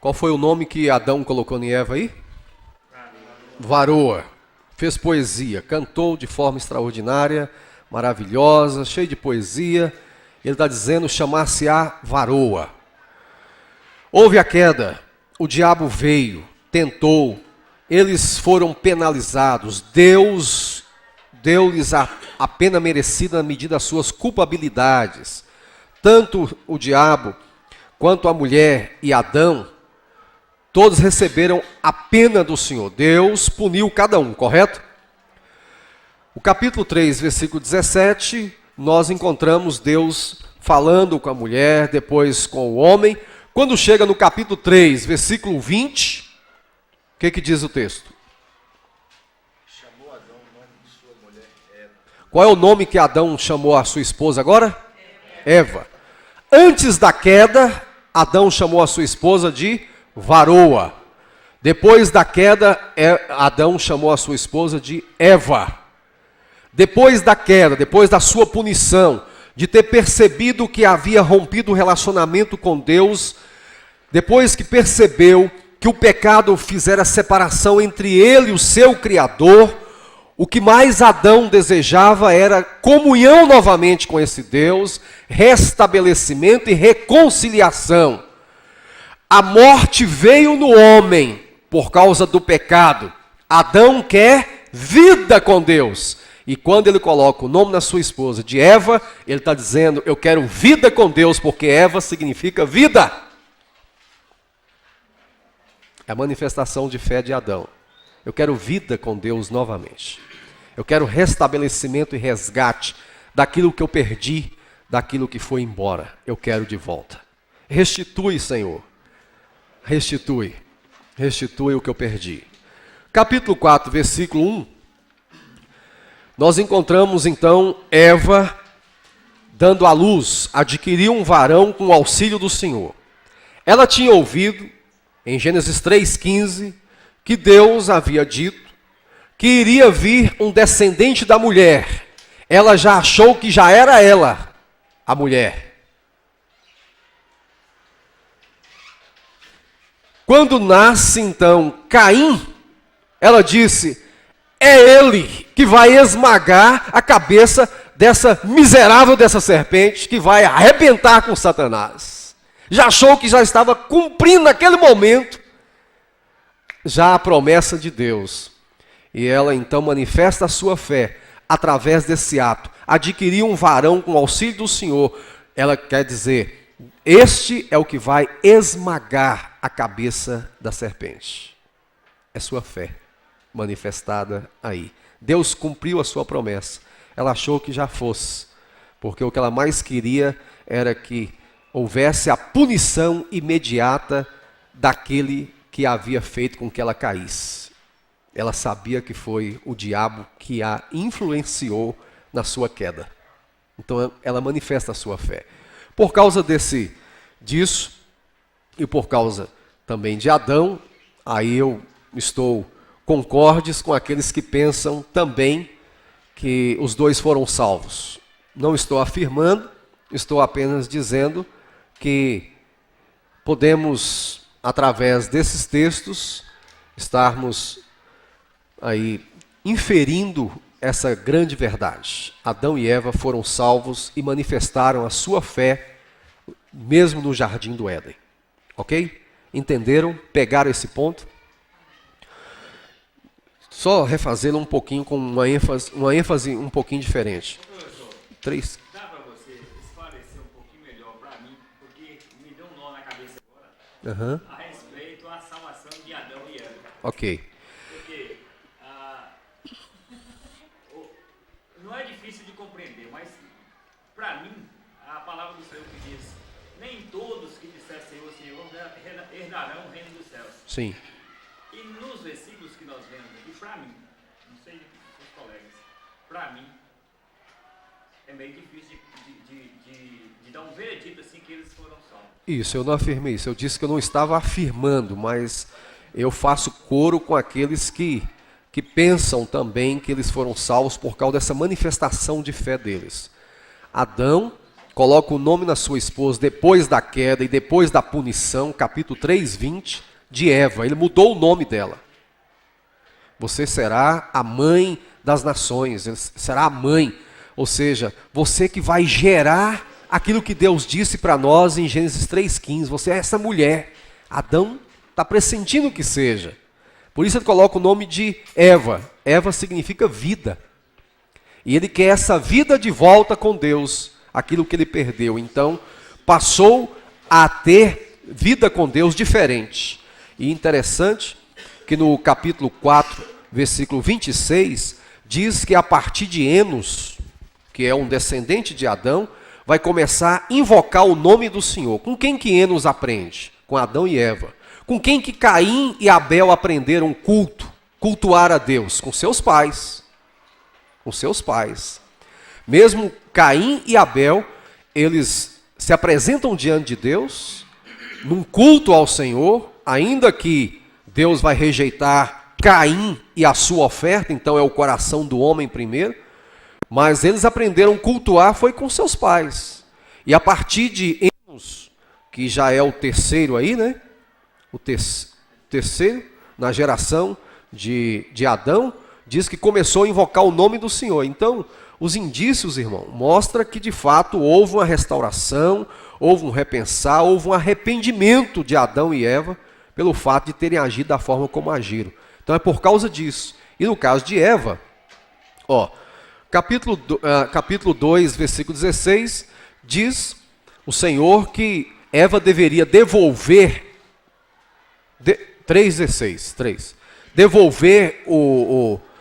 Qual foi o nome que Adão colocou em Eva aí? Varoa. Fez poesia, cantou de forma extraordinária, maravilhosa, cheia de poesia. Ele está dizendo chamar-se-á varoa. Houve a queda, o diabo veio, tentou, eles foram penalizados. Deus deu-lhes a pena merecida na medida das suas culpabilidades. Tanto o diabo quanto a mulher e Adão, todos receberam a pena do Senhor. Deus puniu cada um, correto? O capítulo 3, versículo 17, nós encontramos Deus falando com a mulher, depois com o homem. Quando chega no capítulo 3, versículo 20, o que diz o texto? Chamou Adão o nome de sua mulher Eva. Qual é o nome que Adão chamou a sua esposa agora? Eva. Antes da queda, Adão chamou a sua esposa de varoa. Depois da queda, Adão chamou a sua esposa de Eva. Depois da queda, depois da sua punição, de ter percebido que havia rompido o relacionamento com Deus, depois que percebeu que o pecado fizera separação entre ele e o seu Criador, o que mais Adão desejava era comunhão novamente com esse Deus, restabelecimento e reconciliação. A morte veio no homem por causa do pecado. Adão quer vida com Deus. E quando ele coloca o nome da sua esposa de Eva, ele está dizendo: eu quero vida com Deus, porque Eva significa vida. É a manifestação de fé de Adão. Eu quero vida com Deus novamente. Eu quero restabelecimento e resgate daquilo que eu perdi, daquilo que foi embora. Eu quero de volta. Restitui, Senhor. Restitui o que eu perdi. Capítulo 4, versículo 1. Nós encontramos então Eva dando à luz, adquiriu um varão com o auxílio do Senhor. Ela tinha ouvido, em Gênesis 3,15, que Deus havia dito que iria vir um descendente da mulher. Ela já achou que já era ela, a mulher. Quando nasce então Caim, ela disse: é ele que vai esmagar a cabeça dessa miserável dessa serpente, que vai arrebentar com Satanás. Já achou que já estava cumprindo naquele momento já a promessa de Deus. E ela então manifesta a sua fé através desse ato. Adquiriu um varão com o auxílio do Senhor. Ela quer dizer: este é o que vai esmagar a cabeça da serpente. É sua fé manifestada aí. Deus cumpriu a sua promessa. Ela achou que já fosse, porque o que ela mais queria era que houvesse a punição imediata daquele que havia feito com que ela caísse. Ela sabia que foi o diabo que a influenciou na sua queda. Então ela manifesta a sua fé. Por causa disso, e por causa também de Adão, aí eu estou concordes com aqueles que pensam também que os dois foram salvos. Não estou afirmando, estou apenas dizendo que podemos, através desses textos, estarmos aí inferindo essa grande verdade. Adão e Eva foram salvos e manifestaram a sua fé mesmo no jardim do Éden. Ok? Entenderam? Pegaram esse ponto? Só refazê-lo um pouquinho com uma ênfase um pouquinho diferente. 3. Dá para você esclarecer um pouquinho melhor para mim, porque me deu um nó na cabeça agora, a respeito à salvação de Adão e Eva. Ok. Porque não é difícil de compreender, mas para mim, a palavra do Senhor que diz, nem todos que disserem Senhor, Senhor, herdarão o reino dos céus. Sim. E nos versículos que nós vemos aqui, para mim, não sei dos colegas, para mim, é meio difícil de dar um veredito assim que eles foram salvos. Isso, eu não afirmei isso. Eu disse que eu não estava afirmando, mas eu faço coro com aqueles que pensam também que eles foram salvos por causa dessa manifestação de fé deles. Adão coloca o nome na sua esposa depois da queda e depois da punição, capítulo 3, 20, de Eva. Ele mudou o nome dela. Você será a mãe das nações, será a mãe. Ou seja, você que vai gerar aquilo que Deus disse para nós em Gênesis 3,15. Você é essa mulher. Adão está pressentindo que seja. Por isso ele coloca o nome de Eva. Eva significa vida. E ele quer essa vida de volta com Deus, aquilo que ele perdeu. Então, passou a ter vida com Deus diferente. E interessante que no capítulo 4, versículo 26, diz que a partir de Enos, que é um descendente de Adão, vai começar a invocar o nome do Senhor. Com quem que Enos aprende? Com Adão e Eva. Com quem que Caim e Abel aprenderam cultuar a Deus? Com seus pais. Com seus pais. Mesmo Caim e Abel, eles se apresentam diante de Deus, num culto ao Senhor, ainda que Deus vai rejeitar Caim e a sua oferta, então é o coração do homem primeiro, mas eles aprenderam a cultuar foi com seus pais. E a partir de Enos, que já é o terceiro aí, né? O terceiro na geração de Adão, diz que começou a invocar o nome do Senhor. Então, os indícios, irmão, mostram que de fato houve uma restauração, houve um repensar, houve um arrependimento de Adão e Eva pelo fato de terem agido da forma como agiram. Então é por causa disso. E no caso de Eva, capítulo 2, versículo 16, diz o Senhor que Eva deveria devolver, 3:16, devolver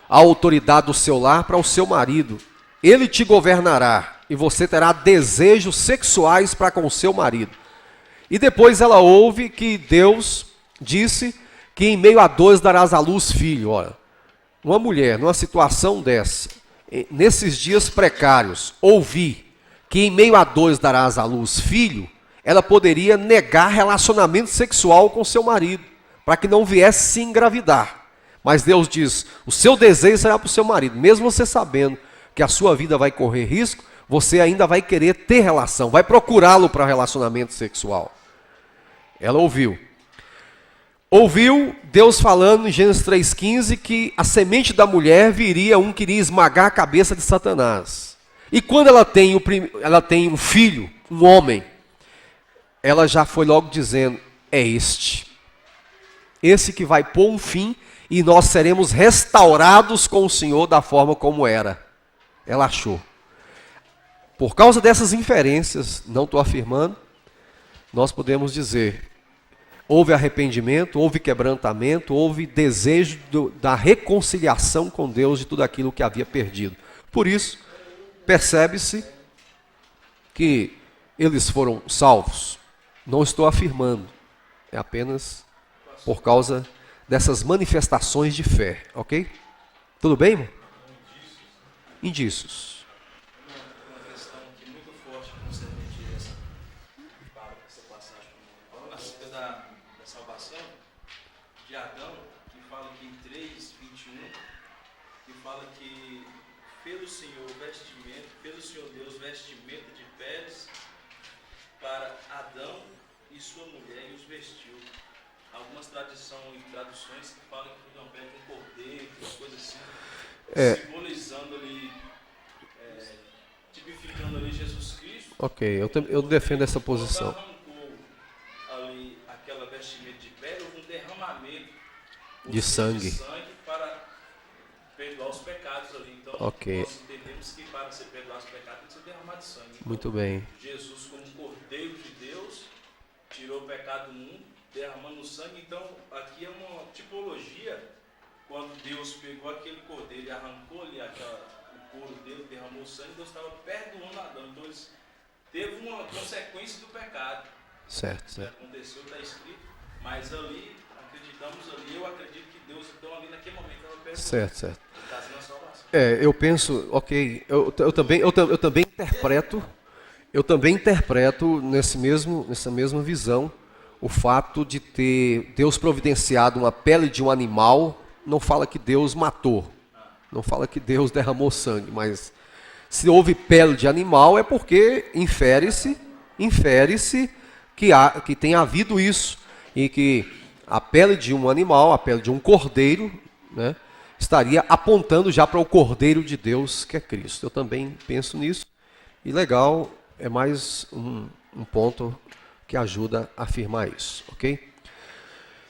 a autoridade do seu lar para o seu marido. Ele te governará e você terá desejos sexuais para com o seu marido. E depois ela ouve que Deus disse que em meio a dores darás à luz filho. Olha, uma mulher numa situação dessa, nesses dias precários, ouvir que em meio a dores darás à luz filho, ela poderia negar relacionamento sexual com seu marido, para que não viesse se engravidar. Mas Deus diz, o seu desejo será para o seu marido, mesmo você sabendo que a sua vida vai correr risco, você ainda vai querer ter relação, vai procurá-lo para relacionamento sexual. Ela ouviu Deus falando em Gênesis 3,15 que a semente da mulher viria um que iria esmagar a cabeça de Satanás. E quando ela tem um filho, um homem, ela já foi logo dizendo, é esse que vai pôr um fim e nós seremos restaurados com o Senhor da forma como era. Ela achou. Por causa dessas inferências, não estou afirmando, nós podemos dizer, houve arrependimento, houve quebrantamento, houve desejo da reconciliação com Deus de tudo aquilo que havia perdido. Por isso, percebe-se que eles foram salvos. Não estou afirmando, é apenas por causa dessas manifestações de fé, ok? Tudo bem, irmão? Indícios. Uma questão aqui muito forte concernente essa passagem a respeito da salvação de Adão, que fala aqui em 3:21, que fala que fez o Senhor Deus vestimenta de peles para Adão e sua mulher e os vestiu. Algumas tradições que falam que não perde um cordeiro, uma coisa assim, simbolizando ali, tipificando ali Jesus Cristo. Ok, eu defendo essa posição. Quando arrancou ali aquela vestimenta de pele, houve um derramamento De sangue. para perdoar os pecados ali. Então, Ok. nós entendemos que para ser perdoar os pecados tem que ser derramado sangue. Então, Muito bem. Jesus, como Cordeiro de Deus, tirou o pecado do mundo, derramando o sangue. Então, aqui é uma tipologia, quando Deus pegou aquele cordeiro e arrancou ali o couro dele, derramou o sangue, Deus estava perdoando Adão. Então, teve uma consequência do pecado. Certo. Aconteceu, está escrito, mas ali, eu acredito que Deus, então, ali naquele momento, estava perdoando. Certo. Trazendo a salvação. Eu penso, ok, eu também interpreto nessa mesma visão o fato de ter Deus providenciado uma pele de um animal. Não fala que Deus matou, não fala que Deus derramou sangue, mas se houve pele de animal é porque infere-se que tem havido isso, e que a pele de um animal, a pele de um cordeiro, né, estaria apontando já para o Cordeiro de Deus, que é Cristo. Eu também penso nisso, e legal, é mais um ponto que ajuda a afirmar isso, ok?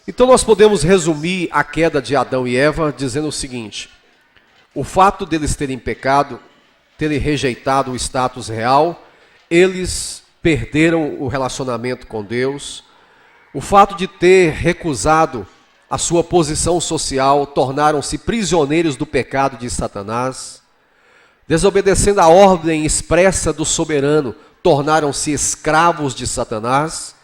Então nós podemos resumir a queda de Adão e Eva dizendo o seguinte: o fato deles terem pecado, terem rejeitado o status real, eles perderam o relacionamento com Deus. O fato de ter recusado a sua posição social, tornaram-se prisioneiros do pecado de Satanás. Desobedecendo a ordem expressa do soberano, tornaram-se escravos de Satanás,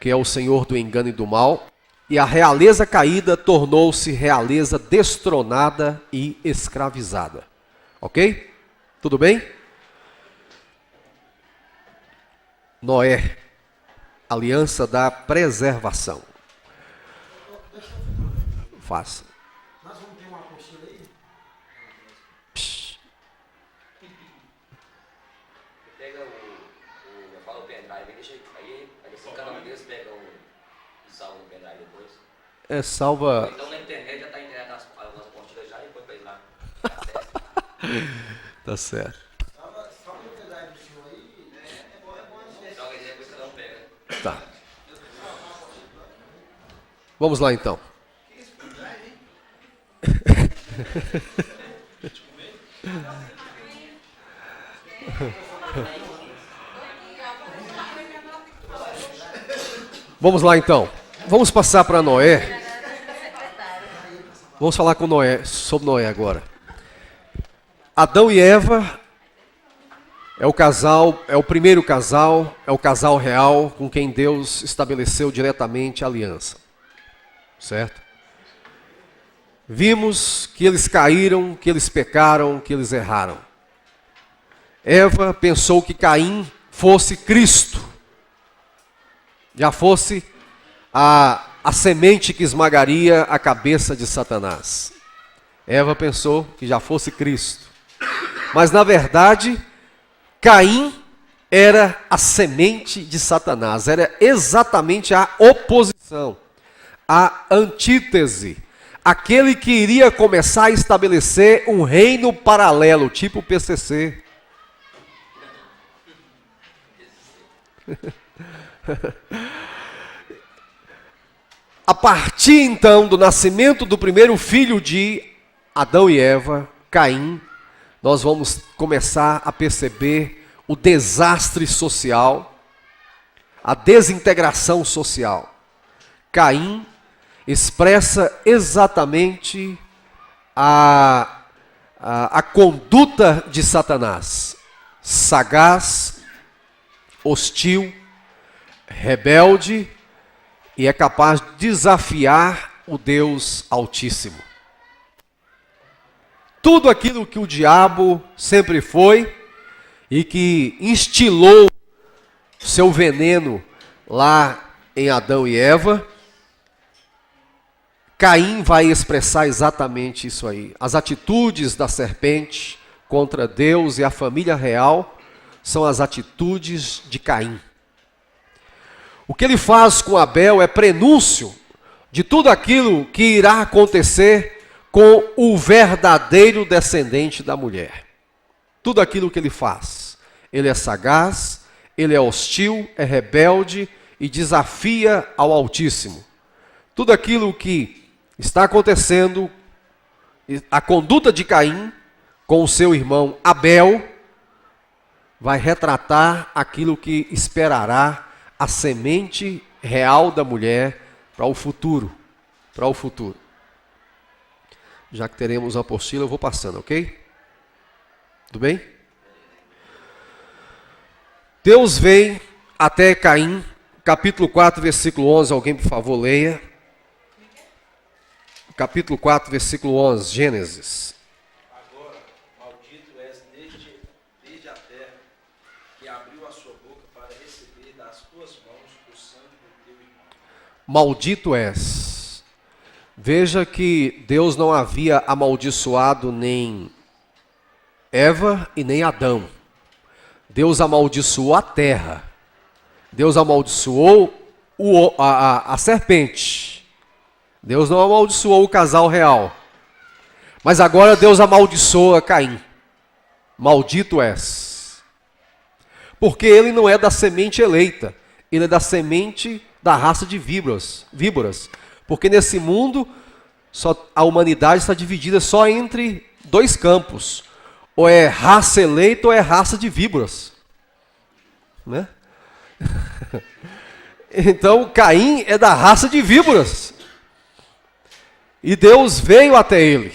que é o senhor do engano e do mal. E a realeza caída tornou-se realeza destronada e escravizada. Ok? Tudo bem? Noé, aliança da preservação. Faça. Nós vamos ter uma apostila aí? Pega eu falo o pendrive, deixa aí assim, cada um deles pega e salva o pendrive depois. Salva. Então na internet já está em internet algumas apostilas já e põe para eles lá. Tá certo. Salva o pendrive do senhor aí. É bom Joga aí, depois cada um pega. Tá. Vamos lá então. Vamos lá então. Vamos passar para Noé. Vamos falar com Noé, sobre Noé agora. Adão e Eva é o casal, é o primeiro casal, é o casal real com quem Deus estabeleceu diretamente a aliança. Certo? Vimos que eles caíram, que eles pecaram, que eles erraram. Eva pensou que Caim fosse Cristo, já fosse a semente que esmagaria a cabeça de Satanás. Eva pensou que já fosse Cristo. Mas na verdade, Caim era a semente de Satanás, era exatamente a oposição, a antítese, aquele que iria começar a estabelecer um reino paralelo, tipo PCC. A partir então do nascimento do primeiro filho de Adão e Eva, Caim, nós vamos começar a perceber o desastre social, a desintegração social. Caim expressa exatamente a conduta de Satanás, sagaz, hostil, rebelde, e é capaz de desafiar o Deus Altíssimo. Tudo aquilo que o diabo sempre foi e que instilou seu veneno lá em Adão e Eva, Caim vai expressar exatamente isso aí. As atitudes da serpente contra Deus e a família real são as atitudes de Caim. O que ele faz com Abel é prenúncio de tudo aquilo que irá acontecer com o verdadeiro descendente da mulher. Tudo aquilo que ele faz. Ele é sagaz, ele é hostil, é rebelde e desafia ao Altíssimo. Tudo aquilo que está acontecendo, a conduta de Caim com o seu irmão Abel, vai retratar aquilo que esperará a semente real da mulher para o futuro. Para o futuro. Já que teremos a apostila, eu vou passando, ok? Tudo bem? Deus vem até Caim, capítulo 4, versículo 11. Alguém, por favor, leia. Capítulo 4, versículo 11, Gênesis. Agora, maldito és desde a terra, que abriu a sua boca para receber das tuas mãos o sangue do teu irmão. Maldito és. Veja que Deus não havia amaldiçoado nem Eva e nem Adão. Deus amaldiçoou a terra. Deus amaldiçoou a serpente. Deus não amaldiçoou o casal real. Mas agora Deus amaldiçoa Caim. Maldito és. Porque ele não é da semente eleita. Ele é da semente da raça de víboras. Porque nesse mundo, a humanidade está dividida só entre dois campos. Ou é raça eleita ou é raça de víboras. Né? Então, Caim é da raça de víboras. E Deus veio até ele,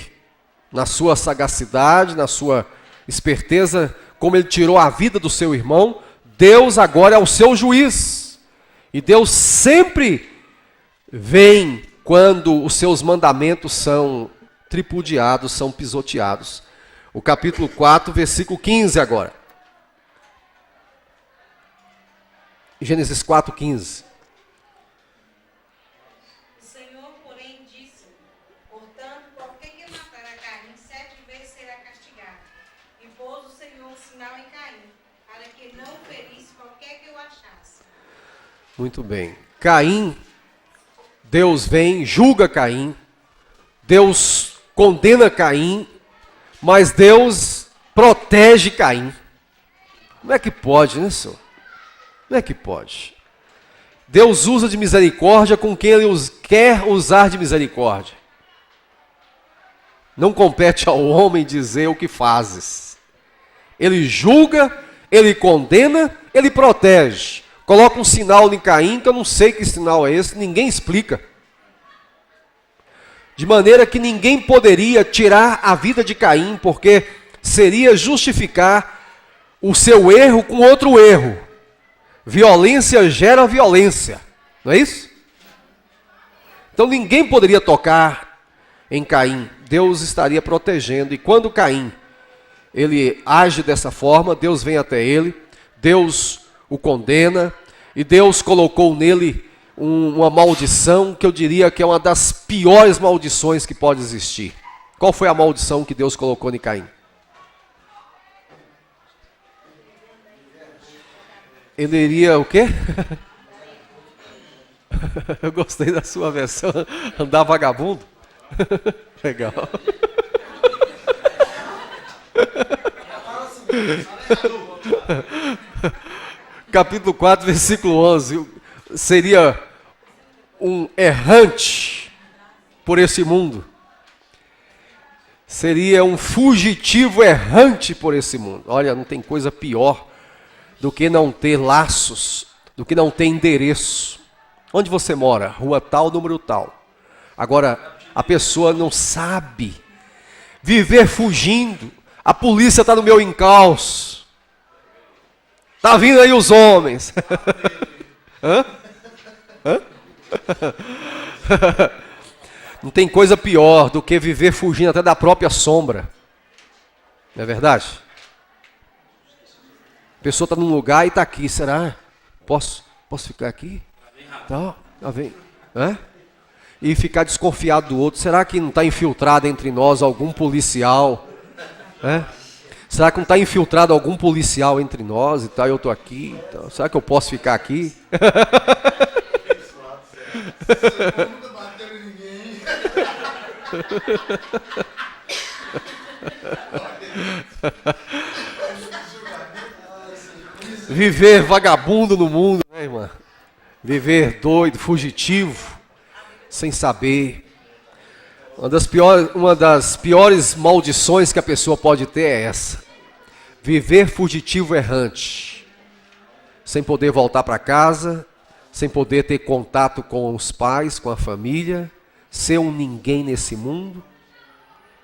na sua sagacidade, na sua esperteza, como ele tirou a vida do seu irmão, Deus agora é o seu juiz. E Deus sempre vem quando os seus mandamentos são tripudiados, são pisoteados. O capítulo 4, versículo 15 agora. Gênesis 4, 15. O Senhor, porém, disse: portanto, qualquer que matar a Caim 7 vezes será castigado. E pôs o Senhor um sinal em Caim, para que não ferisse qualquer que o achasse. Muito bem. Caim, Deus vem, julga Caim, Deus condena Caim, mas Deus protege Caim. Como é que pode, né, senhor? Como é que pode? Deus usa de misericórdia com quem ele quer usar de misericórdia. Não compete ao homem dizer o que fazes. Ele julga, ele condena, ele protege. Coloca um sinal em Caim, que eu não sei que sinal é esse, ninguém explica. De maneira que ninguém poderia tirar a vida de Caim, porque seria justificar o seu erro com outro erro. Violência gera violência, não é isso? Então ninguém poderia tocar em Caim. Deus estaria protegendo. E quando Caim, ele age dessa forma, Deus vem até ele, Deus o condena, e Deus colocou nele uma maldição que eu diria que é uma das piores maldições que pode existir. Qual foi a maldição que Deus colocou em Caim? Ele iria o quê? Eu gostei da sua versão, andar vagabundo. Legal. Capítulo 4, versículo 11. Seria um errante por esse mundo. Seria um fugitivo errante por esse mundo. Olha, não tem coisa pior do que não ter laços, do que não ter endereço. Onde você mora? Rua tal, número tal. Agora, a pessoa não sabe viver fugindo. A polícia está no meu encalço. Está vindo aí os homens. Hã? Hã? Não tem coisa pior do que viver fugindo até da própria sombra. Não é verdade? A pessoa está num lugar e está aqui. Será? Posso ficar aqui? Tá, vem. É? E ficar desconfiado do outro. Será que não está infiltrado entre nós algum policial? É? Será que não está infiltrado algum policial entre nós e tal? Eu estou aqui. Então, será que eu posso ficar aqui? vendo ninguém. Viver vagabundo no mundo, né, irmã? Viver doido, fugitivo, sem saber. Uma das piores maldições que a pessoa pode ter é essa. Viver fugitivo errante, sem poder voltar para casa, sem poder ter contato com os pais, com a família, ser um ninguém nesse mundo,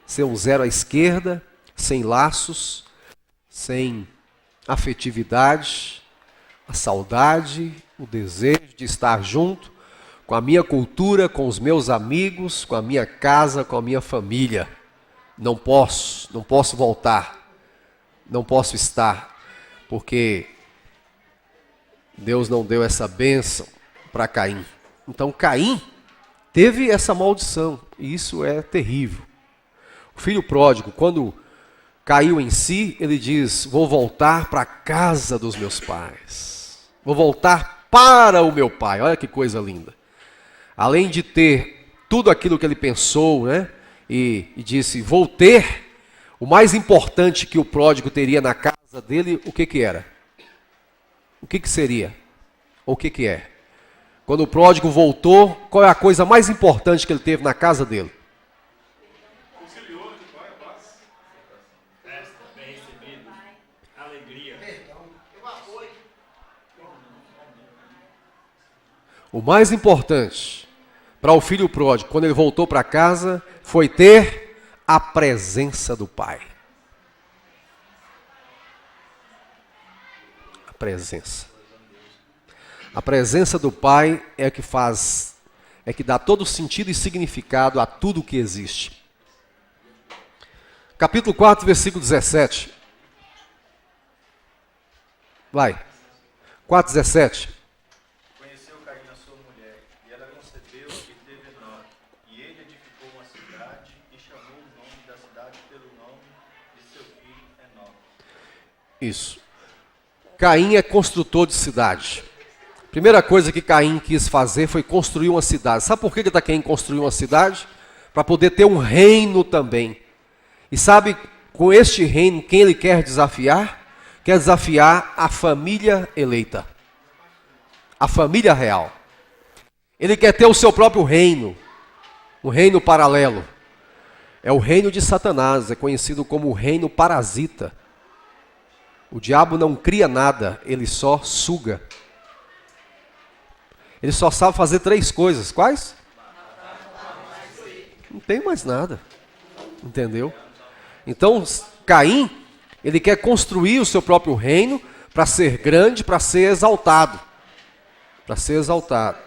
ser um zero à esquerda, sem laços, sem afetividade, a saudade, o desejo de estar junto com a minha cultura, com os meus amigos, com a minha casa, com a minha família. Não posso voltar, não posso estar, porque Deus não deu essa bênção para Caim. Então Caim teve essa maldição, e isso é terrível. O filho pródigo, quando caiu em si, ele diz: vou voltar para a casa dos meus pais. Vou voltar para o meu pai. Olha que coisa linda. Além de ter tudo aquilo que ele pensou, né? E disse, vou ter, o mais importante que o pródigo teria na casa dele, o que era? O que seria? Ou o que é? Quando o pródigo voltou, qual é a coisa mais importante que ele teve na casa dele? Conciliou de pai a paz. Festa, bem recebido, alegria. O mais importante para o filho pródigo, quando ele voltou para casa, foi ter a presença do pai. A presença. A presença do pai é que dá todo sentido e significado a tudo que existe. Capítulo 4, versículo 17. Vai. 4:17. Conheceu Caim a sua mulher, e ela concebeu e teve Enoque. E ele edificou uma cidade e chamou o nome da cidade pelo nome de seu filho Enoque. Isso. Caim é construtor de cidade. Primeira coisa que Caim quis fazer foi construir uma cidade. Sabe por que Caim construiu uma cidade? Para poder ter um reino também. E sabe, com este reino, quem ele quer desafiar? Quer desafiar a família eleita. A família real. Ele quer ter o seu próprio reino. Um reino paralelo. É o reino de Satanás, é conhecido como o reino parasita. O diabo não cria nada, ele só suga. Ele só sabe fazer 3 coisas. Quais? Não tem mais nada. Entendeu? Então, Caim, ele quer construir o seu próprio reino para ser grande, para ser exaltado. Para ser exaltado.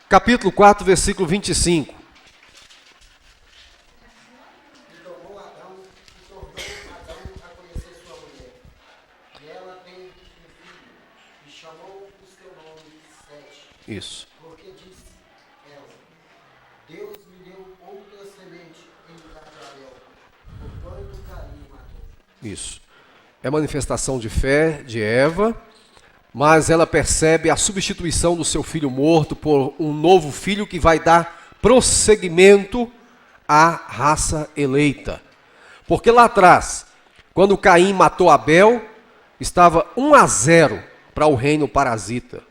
Capítulo 4, versículo 25. E tomou Adão e tornou Adão a conhecer sua mulher. E ela tem um filho, e chamou o seu nome Sete. Isso. Porque disse ela, Deus me deu outra semente em lugar de Abel, porquanto Caim matou. Isso. É manifestação de fé de Eva, mas ela percebe a substituição do seu filho morto por um novo filho que vai dar prosseguimento à raça eleita. Porque lá atrás, quando Caim matou Abel, estava 1-0 para o reino parasita,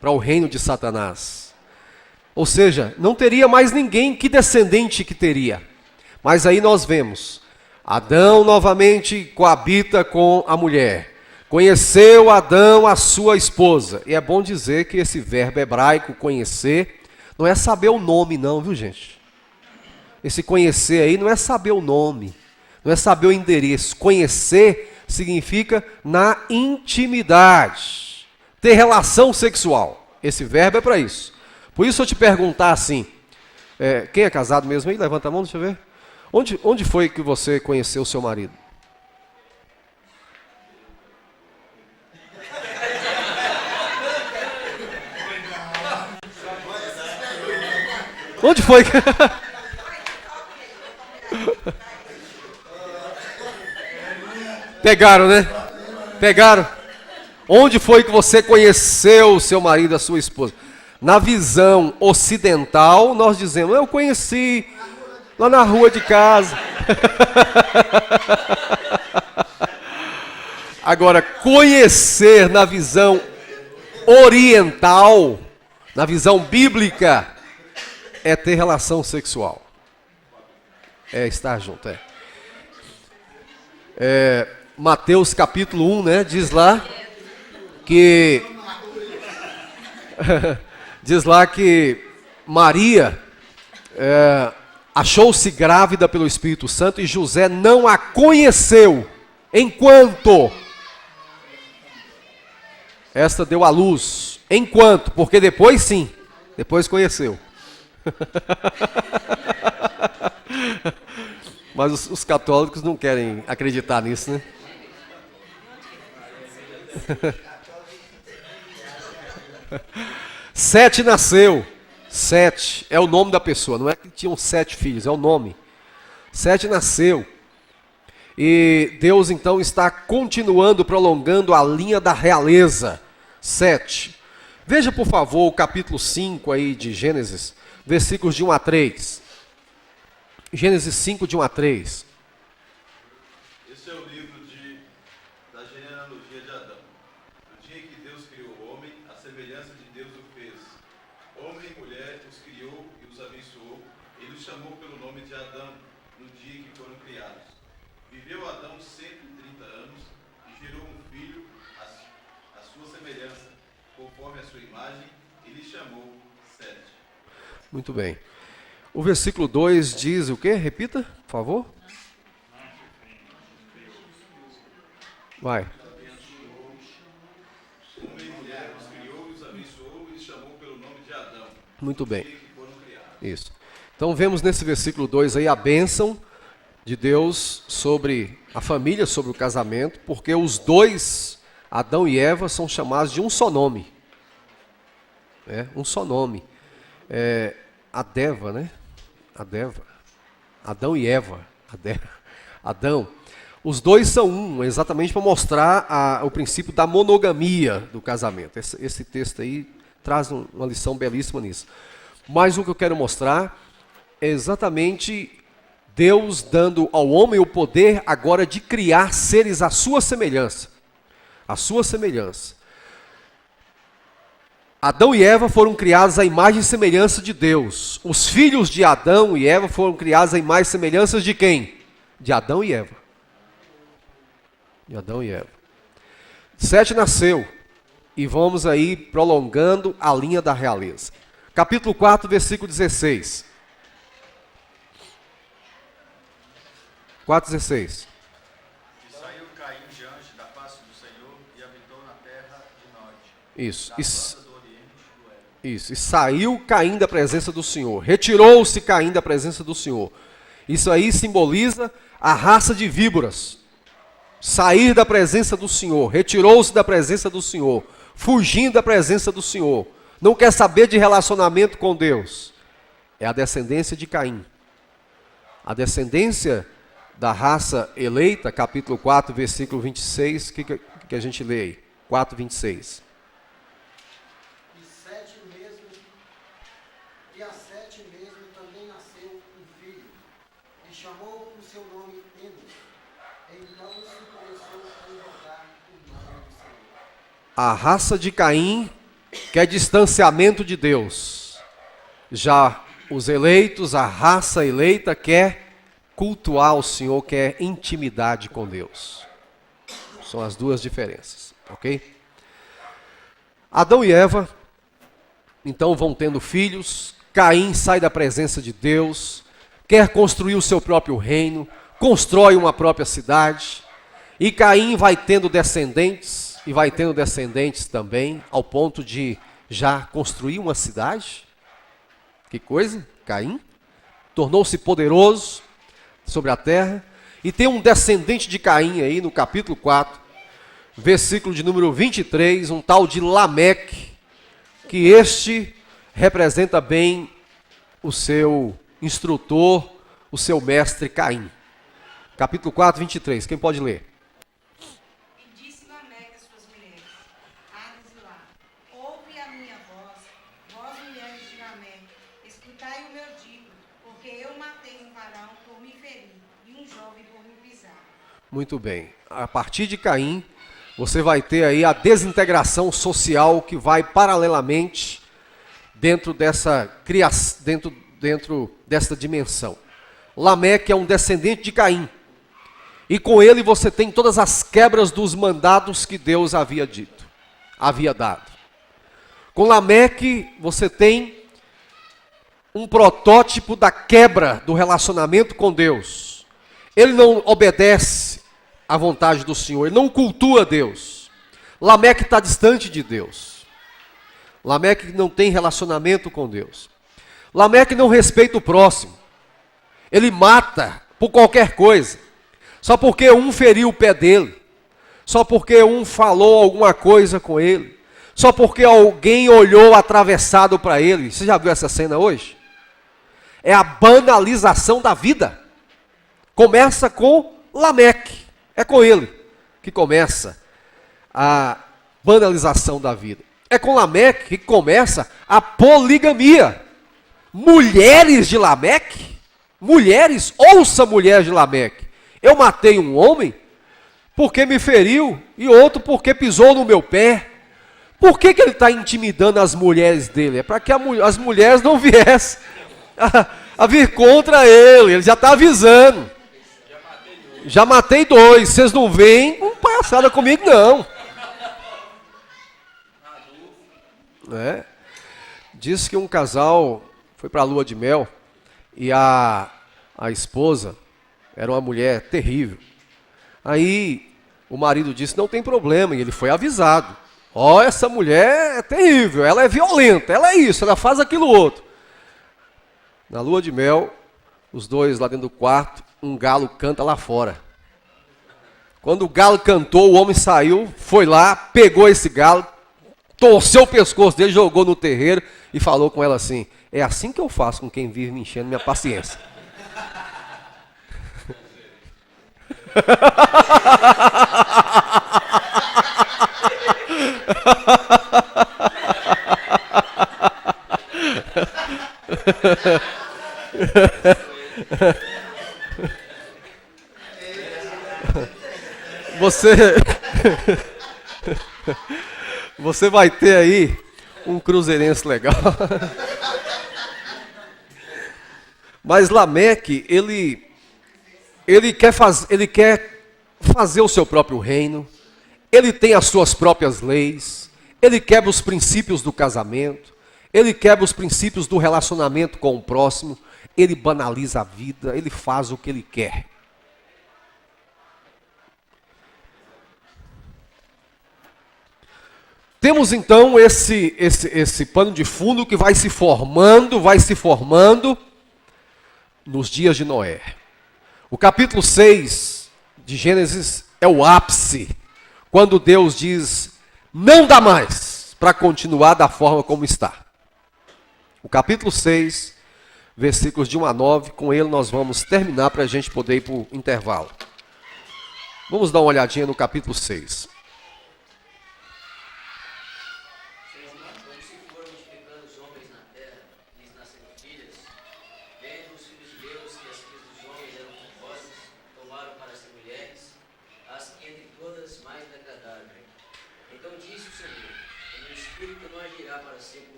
para o reino de Satanás. Ou seja, não teria mais ninguém, que descendente que teria. Mas aí nós vemos, Adão novamente coabita com a mulher. Conheceu Adão a sua esposa. E é bom dizer que esse verbo hebraico, conhecer, não é saber o nome não, viu gente? Esse conhecer aí não é saber o nome, não é saber o endereço. Conhecer significa na intimidade, ter relação sexual. Esse verbo é para isso. Por isso eu te perguntar assim, quem é casado mesmo aí? Levanta a mão, deixa eu ver. Onde foi que você conheceu o seu marido? Onde foi que... Pegaram, né? Pegaram. Onde foi que você conheceu o seu marido, a sua esposa? Na visão ocidental, nós dizemos, eu conheci lá na rua de casa. Agora, conhecer na visão oriental, na visão bíblica, é ter relação sexual. É estar junto, Mateus capítulo 1, né, diz lá que Maria achou-se grávida pelo Espírito Santo e José não a conheceu enquanto esta deu à luz. Enquanto, porque depois sim, depois conheceu. Mas os católicos não querem acreditar nisso, né? Sete nasceu. Sete é o nome da pessoa, não é que tinham 7 filhos, é o nome. Sete nasceu. E Deus então está continuando, prolongando a linha da realeza. 7. Veja por favor o capítulo 5 aí de Gênesis, versículos de 1 a 3. Gênesis 5, de 1 a 3. Esse é o livro da genealogia de Adão. No dia em que Deus criou o homem, a semelhança de Deus o fez. Homem e mulher os criou e os abençoou. Ele os chamou pelo nome de Adão, no dia em que foram criados. Viveu Adão 130 anos e gerou um filho à sua semelhança, conforme a sua imagem, e lhe chamou Sete. Muito bem. O versículo 2 diz o quê? Repita, por favor. Vai. Homem e mulher os criou e os abençoou e lhe chamou pelo nome de Adão. Muito bem. Isso. Então vemos nesse versículo 2 aí a bênção de Deus sobre a família, sobre o casamento, porque os dois, Adão e Eva, são chamados de um só nome. Um só nome. Adeva, né? Adeva. Adão e Eva. Adão. Os dois são um, exatamente para mostrar o princípio da monogamia do casamento. Esse texto aí traz uma lição belíssima nisso. Mas o que eu quero mostrar é exatamente Deus dando ao homem o poder agora de criar seres à sua semelhança. À sua semelhança. Adão e Eva foram criados à imagem e semelhança de Deus. Os filhos de Adão e Eva foram criados à imagem e semelhança de quem? De Adão e Eva. De Adão e Eva. Sete nasceu. E vamos aí prolongando a linha da realeza. Capítulo 4, versículo 16. 4:16. E saiu Caim diante da face do Senhor e habitou na terra de norte. Isso. Da banda do oriente do Éden. Isso. E saiu Caim da presença do Senhor. Retirou-se Caim da presença do Senhor. Isso aí simboliza a raça de víboras. Sair da presença do Senhor. Retirou-se da presença do Senhor. Fugindo da presença do Senhor. Não quer saber de relacionamento com Deus. É a descendência de Caim. A descendência da raça eleita, capítulo 4, versículo 26, que a gente lê aí? 4, 26. E a Sete mesmo também nasceu um filho, e chamou o seu nome Enos. Então se começou a invocar o nome do Senhor. A raça de Caim quer distanciamento de Deus. Já os eleitos, a raça eleita quer cultuar o Senhor, quer intimidade com Deus. São as duas diferenças, ok? Adão e Eva, então, vão tendo filhos. Caim sai da presença de Deus, quer construir o seu próprio reino, constrói uma própria cidade. E Caim vai tendo descendentes, e vai tendo descendentes também, ao ponto de já construir uma cidade. Que coisa? Caim tornou-se poderoso sobre a terra. E tem um descendente de Caim aí no capítulo 4, versículo de número 23, um tal de Lameque, que este representa bem o seu instrutor, o seu mestre Caim. Capítulo 4, 23, quem pode ler? E disse Lameque às suas mulheres, Hades e Lá, ouve a minha voz, vós Escutai o meu dito, porque eu matei um varão por me ferir e um jovem por me pisar. Muito bem. A partir de Caim, você vai ter aí a desintegração social que vai paralelamente dentro dessa criação, dentro dessa dimensão. Lameque é um descendente de Caim. E com ele você tem todas as quebras dos mandados que Deus havia dito, havia dado. Com Lameque você tem um protótipo da quebra do relacionamento com Deus. Ele não obedece à vontade do Senhor, ele não cultua Deus. Lameque está distante de Deus. Lameque não tem relacionamento com Deus. Lameque não respeita o próximo. Ele mata por qualquer coisa. Só porque um feriu o pé dele. Só porque um falou alguma coisa com ele. Só porque alguém olhou atravessado para ele. Você já viu essa cena hoje? É a banalização da vida. Começa com Lameque. É com ele que começa a banalização da vida. É com Lameque que começa a poligamia. Mulheres de Lameque, mulheres, ouça mulheres de Lameque. Eu matei um homem porque me feriu e outro porque pisou no meu pé. Por que ele está intimidando as mulheres dele? É para que as mulheres não viessem a vir contra ele. Ele já está avisando. Já matei 2. Vocês não vêm com palhaçada comigo, não. Diz que um casal foi para a lua de mel e a esposa era uma mulher terrível. Aí o marido disse, não tem problema, e ele foi avisado. Ó, essa mulher é terrível, ela é violenta, ela é isso, ela faz aquilo outro. Na lua de mel, os dois lá dentro do quarto, um galo canta lá fora. Quando o galo cantou, o homem saiu, foi lá, pegou esse galo, torceu o pescoço dele, jogou no terreiro e falou com ela assim, é assim que eu faço com quem vive me enchendo minha paciência. Você vai ter aí um cruzeirense legal. Mas Lameque, ele quer fazer o seu próprio reino, ele tem as suas próprias leis, ele quebra os princípios do casamento, ele quebra os princípios do relacionamento com o próximo, ele banaliza a vida, ele faz o que ele quer. Temos então esse pano de fundo que vai se formando nos dias de Noé. O capítulo 6 de Gênesis é o ápice, quando Deus diz, não dá mais para continuar da forma como está. O capítulo 6, versículos de 1 a 9, com ele nós vamos terminar para a gente poder ir para o intervalo. Vamos dar uma olhadinha no capítulo 6.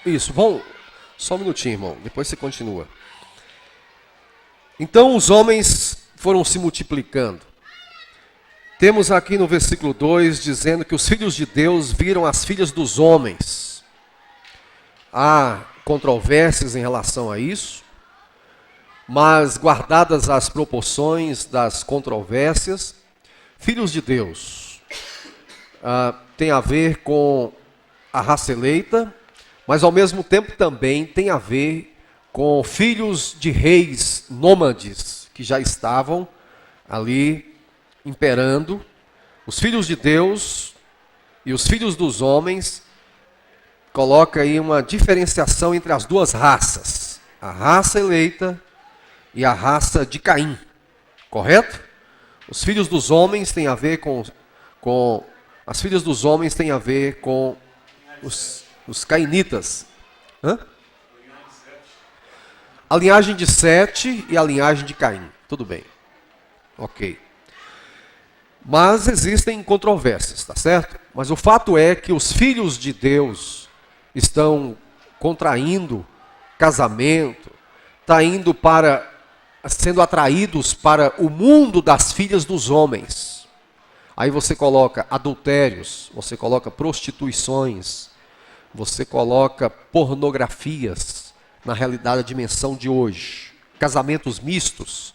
Isso, bom, só um minutinho, irmão, depois você continua. Então os homens foram se multiplicando. Temos aqui no versículo 2 dizendo que os filhos de Deus viram as filhas dos homens. Há controvérsias em relação a isso, mas guardadas as proporções das controvérsias, filhos de Deus tem a ver com a raça eleita, mas ao mesmo tempo também tem a ver com filhos de reis nômades que já estavam ali imperando. Os filhos de Deus e os filhos dos homens coloca aí uma diferenciação entre as duas raças, a raça eleita e a raça de Caim, correto? Os filhos dos homens têm a ver com as filhas dos homens têm a ver com Os cainitas. Hã? A linhagem de Sete e a linhagem de Caim. Tudo bem. Ok. Mas existem controvérsias, tá certo? Mas o fato é que os filhos de Deus estão contraindo casamento, tá indo para, sendo atraídos para o mundo das filhas dos homens. Aí você coloca adultérios, você coloca prostituições, você coloca pornografias, na realidade a dimensão de hoje. Casamentos mistos.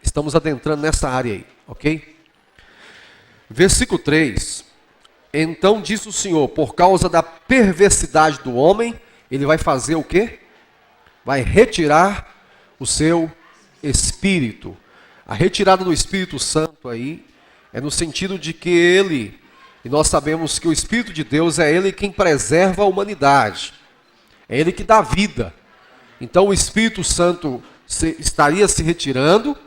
Estamos adentrando nessa área aí, ok? Versículo 3. Então disse o Senhor, por causa da perversidade do homem, ele vai fazer o quê? Vai retirar o seu espírito. A retirada do Espírito Santo aí é no sentido de que ele, e nós sabemos que o Espírito de Deus é ele quem preserva a humanidade. É ele que dá vida. Então o Espírito Santo estaria se retirando,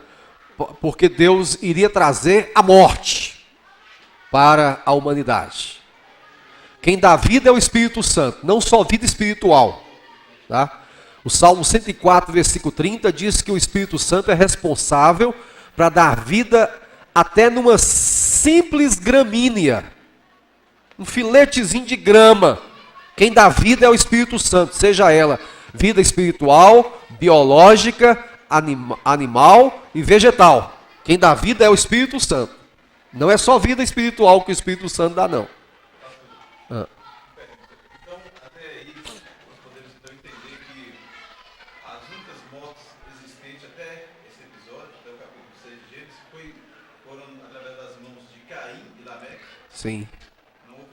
porque Deus iria trazer a morte para a humanidade. Quem dá vida é o Espírito Santo, não só vida espiritual. Tá? O Salmo 104, versículo 30 diz que o Espírito Santo é responsável para dar vida até numa simples gramínea, um filetezinho de grama. Quem dá vida é o Espírito Santo, seja ela vida espiritual, biológica, animal e vegetal. Quem dá vida é o Espírito Santo. Não é só vida espiritual que o Espírito Santo dá, não. Então, até aí, nós podemos então entender que as únicas mortes existentes até esse episódio, até o capítulo 6 de Gênesis, foram através das mãos de Caim e Lameque. Sim.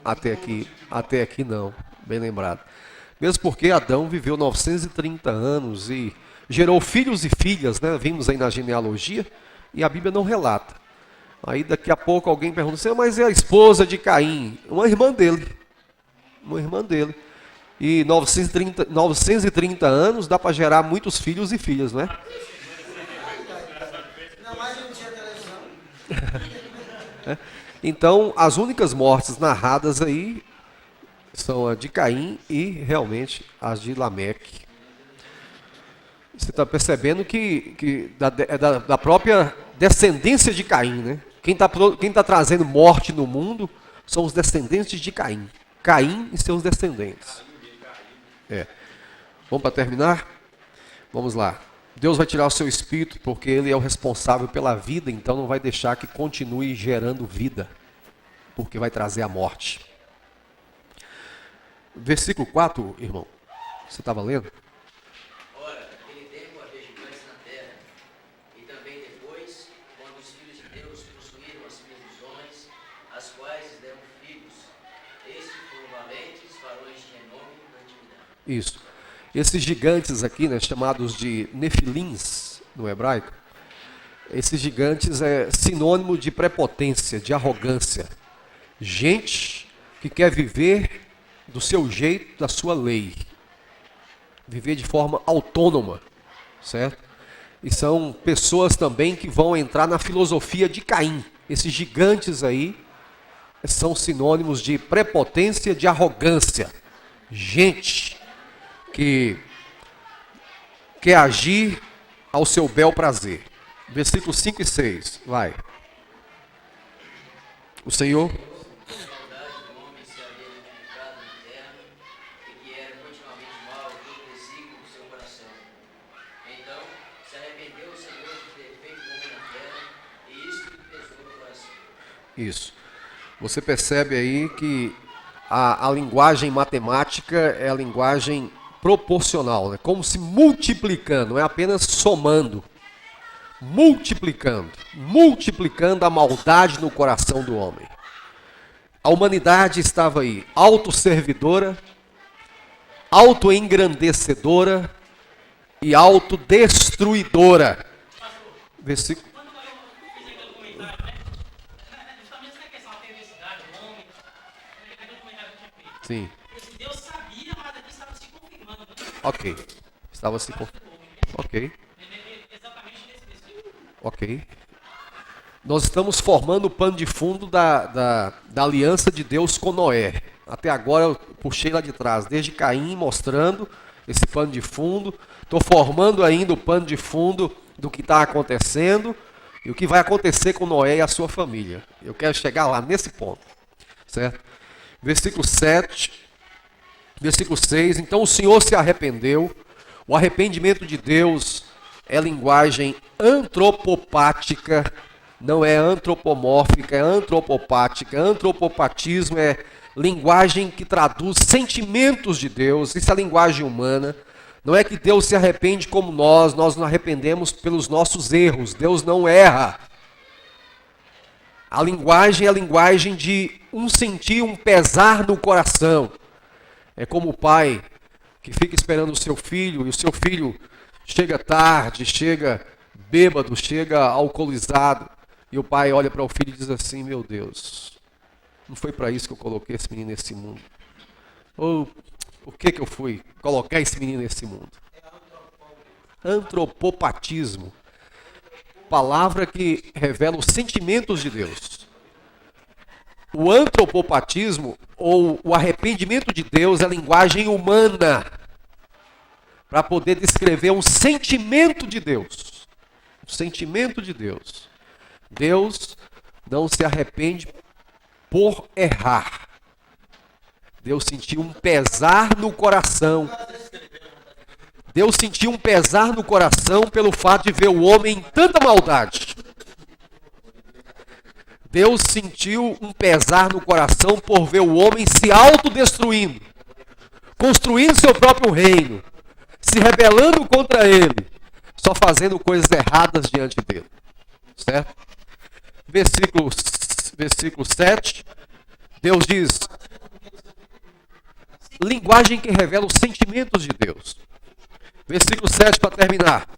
Até aqui não. Bem lembrado. Mesmo porque Adão viveu 930 anos e gerou filhos e filhas, né? Vimos aí na genealogia, e a Bíblia não relata. Aí daqui a pouco alguém pergunta assim, mas é a esposa de Caim? Uma irmã dele. Uma irmã dele. E 930 anos dá para gerar muitos filhos e filhas, não é? Não, mas não tinha televisão. Então, as únicas mortes narradas aí são a de Caim e realmente as de Lameque. Você está percebendo que é da própria descendência de Caim, né? Quem tá trazendo morte no mundo são os descendentes de Caim. Caim e seus descendentes. Vamos para terminar? Vamos lá. Deus vai tirar o seu espírito porque ele é o responsável pela vida, então não vai deixar que continue gerando vida, porque vai trazer a morte. Versículo 4, irmão. Você estava lendo? Ora, naquele tempo havia gigantes na terra, e também depois, quando os filhos de Deus possuíram as filhas dos homens, as quais deram filhos. Estes foram valentes, varões de renome na antiguidade. Isso. Esses gigantes aqui, né, chamados de nefilins no hebraico, esses gigantes é sinônimo de prepotência, de arrogância. Gente que quer viver do seu jeito, da sua lei. Viver de forma autônoma, certo? E são pessoas também que vão entrar na filosofia de Caim. Esses gigantes aí são sinônimos de prepotência, de arrogância. Gente que quer agir ao seu bel prazer. Versículos 5 e 6, vai. O Senhor... Isso. Você percebe aí que a linguagem matemática é a linguagem proporcional, né? Como se multiplicando, não é apenas somando. Multiplicando a maldade no coração do homem. A humanidade estava aí, autosservidora, autoengrandecedora e autodestruidora. Versículo. Sim. Deus sabia, mas aqui estava se confirmando. Ok. Estava se confirmando. Ok. Exatamente nesse versículo. Ok. Nós estamos formando o pano de fundo da aliança de Deus com Noé. Até agora eu puxei lá de trás, desde Caim, mostrando esse pano de fundo. Estou formando ainda o pano de fundo do que está acontecendo e o que vai acontecer com Noé e a sua família. Eu quero chegar lá nesse ponto, certo? Versículo 7, versículo 6. Então o Senhor se arrependeu. O arrependimento de Deus é linguagem antropopática, não é antropomórfica, é antropopática. Antropopatismo é linguagem que traduz sentimentos de Deus. Isso é a linguagem humana. Não é que Deus se arrepende como nós nos arrependemos pelos nossos erros. Deus não erra. A linguagem é a linguagem de um sentir, um pesar no coração. É como o pai que fica esperando o seu filho, e o seu filho chega tarde, chega bêbado, chega alcoolizado, e o pai olha para o filho e diz assim: meu Deus, não foi para isso que eu coloquei esse menino nesse mundo. Ou por que eu fui colocar esse menino nesse mundo? Antropopatismo. Palavra que revela os sentimentos de Deus. O antropopatismo, ou o arrependimento de Deus, é linguagem humana para poder descrever um sentimento de Deus. Um sentimento de Deus. Deus não se arrepende por errar. Deus sentiu um pesar no coração. Deus sentiu um pesar no coração pelo fato de ver o homem em tanta maldade. Deus sentiu um pesar no coração por ver o homem se autodestruindo, construindo seu próprio reino, se rebelando contra ele, só fazendo coisas erradas diante dele. Certo? Versículo 7, Deus diz, linguagem que revela os sentimentos de Deus. Versículo 7 para terminar.